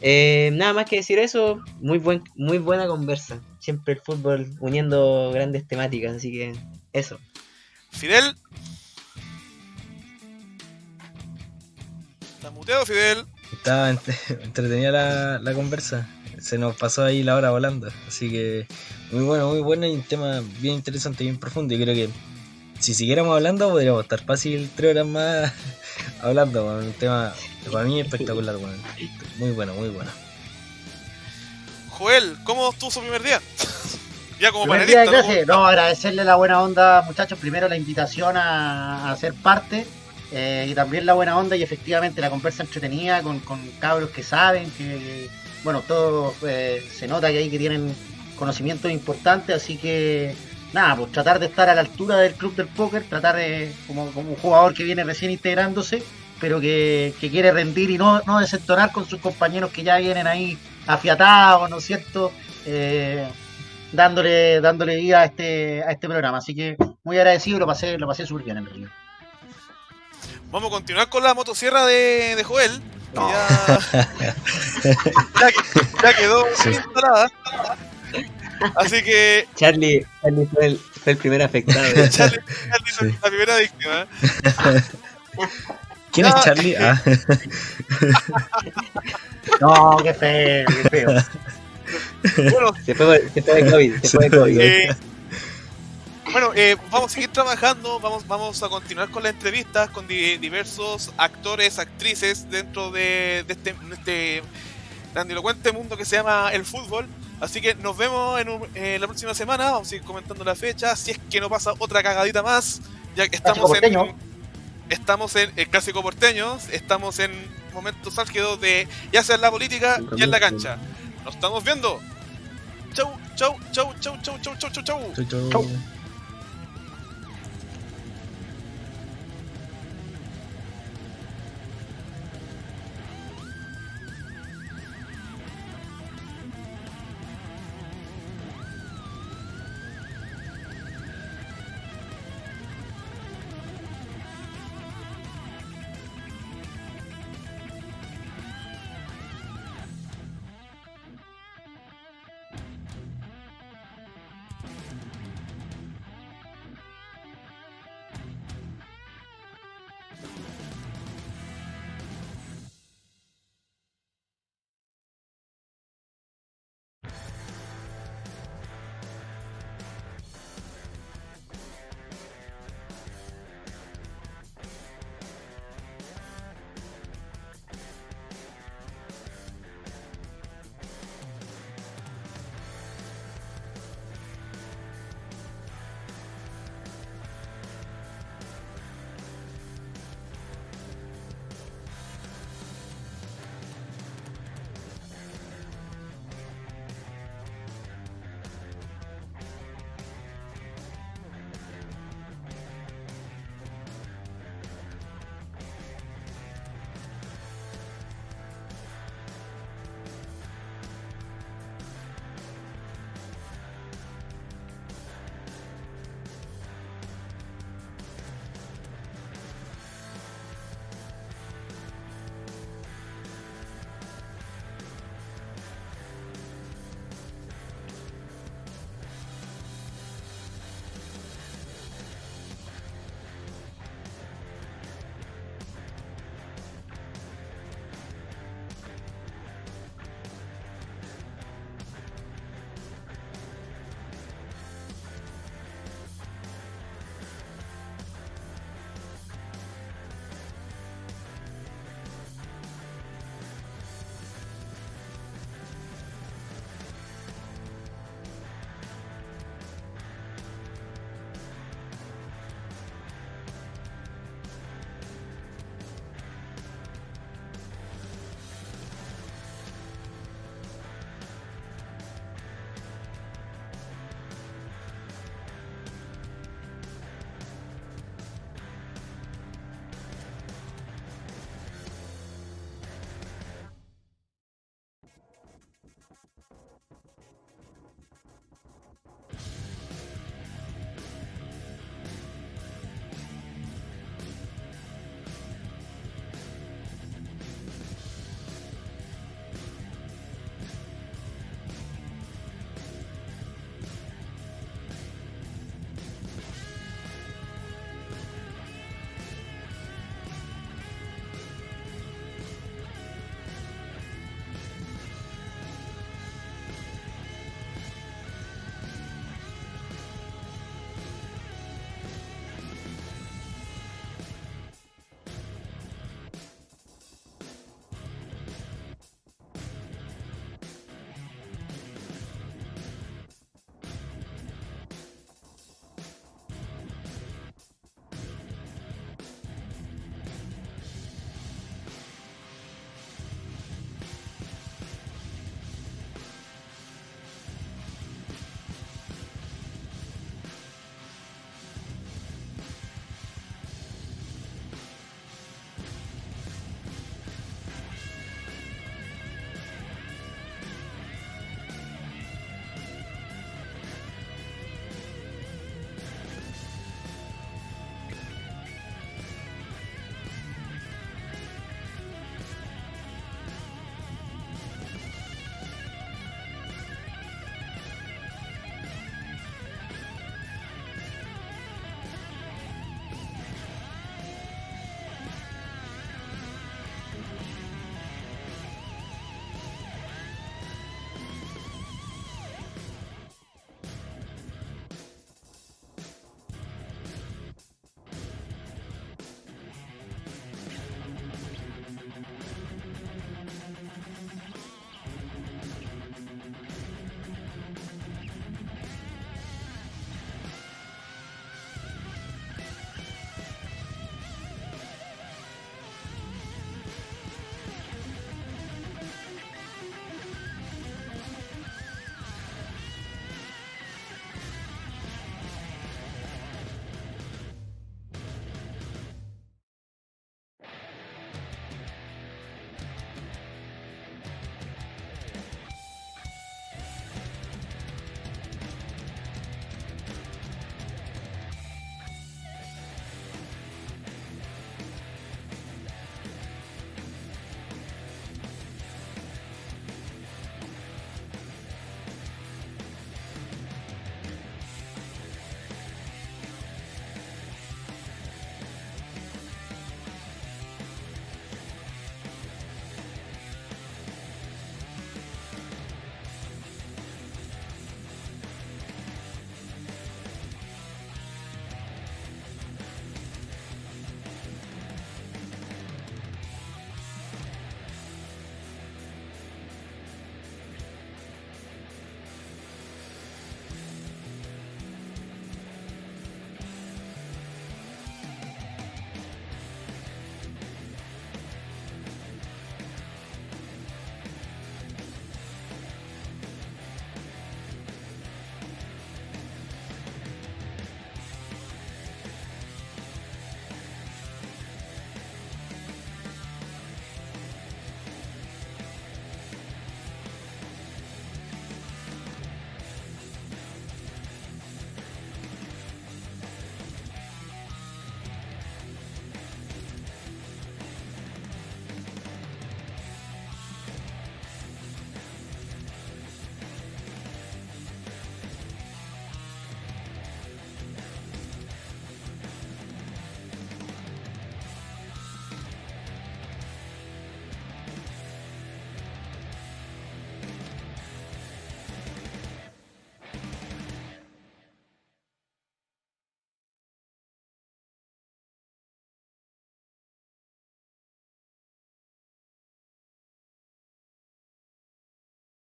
Nada más que decir eso. Muy buena conversa. Siempre el fútbol uniendo grandes temáticas, así que eso. Fidel. ¿Estás muteado, Fidel? Estaba entretenida la conversa. Se nos pasó ahí la hora volando. Así que muy bueno y un tema bien interesante, bien profundo. Y creo que si siguiéramos hablando podríamos estar fácil 3 horas más hablando. Bueno, un tema para mí espectacular. Bueno. Muy bueno. Joel, ¿cómo estuvo su primer día? Ya como primer panelista. Día de clase. No, agradecerle la buena onda, muchachos. Primero la invitación a ser parte. Y también la buena onda y efectivamente la conversa entretenida con cabros que saben, que bueno, todos se nota que tienen conocimientos importantes, así que nada, pues tratar de estar a la altura del club del póker, tratar de, como un jugador que viene recién integrándose, pero que quiere rendir y no desentonar con sus compañeros que ya vienen ahí afiatados, ¿no es cierto? Dándole vida a este programa, así que muy agradecido y lo pasé súper bien en realidad. Vamos a continuar con la motosierra de Joel. No. Ya quedó instalada. Así que Charlie fue el primer afectado. Charlie fue la primera víctima. ¿Quién es Charlie? No, qué feo. Bueno, se fue de COVID. Bueno, vamos a seguir trabajando, vamos a continuar con las entrevistas con diversos actores, actrices dentro de este grandilocuente mundo que se llama el fútbol. Así que nos vemos en la próxima semana, vamos a ir comentando la fecha, si es que no pasa otra cagadita más, ya que estamos en el clásico porteño, estamos en momentos álgidos de ya sea en la política y en la cancha. Nos estamos viendo. Chau. Chau.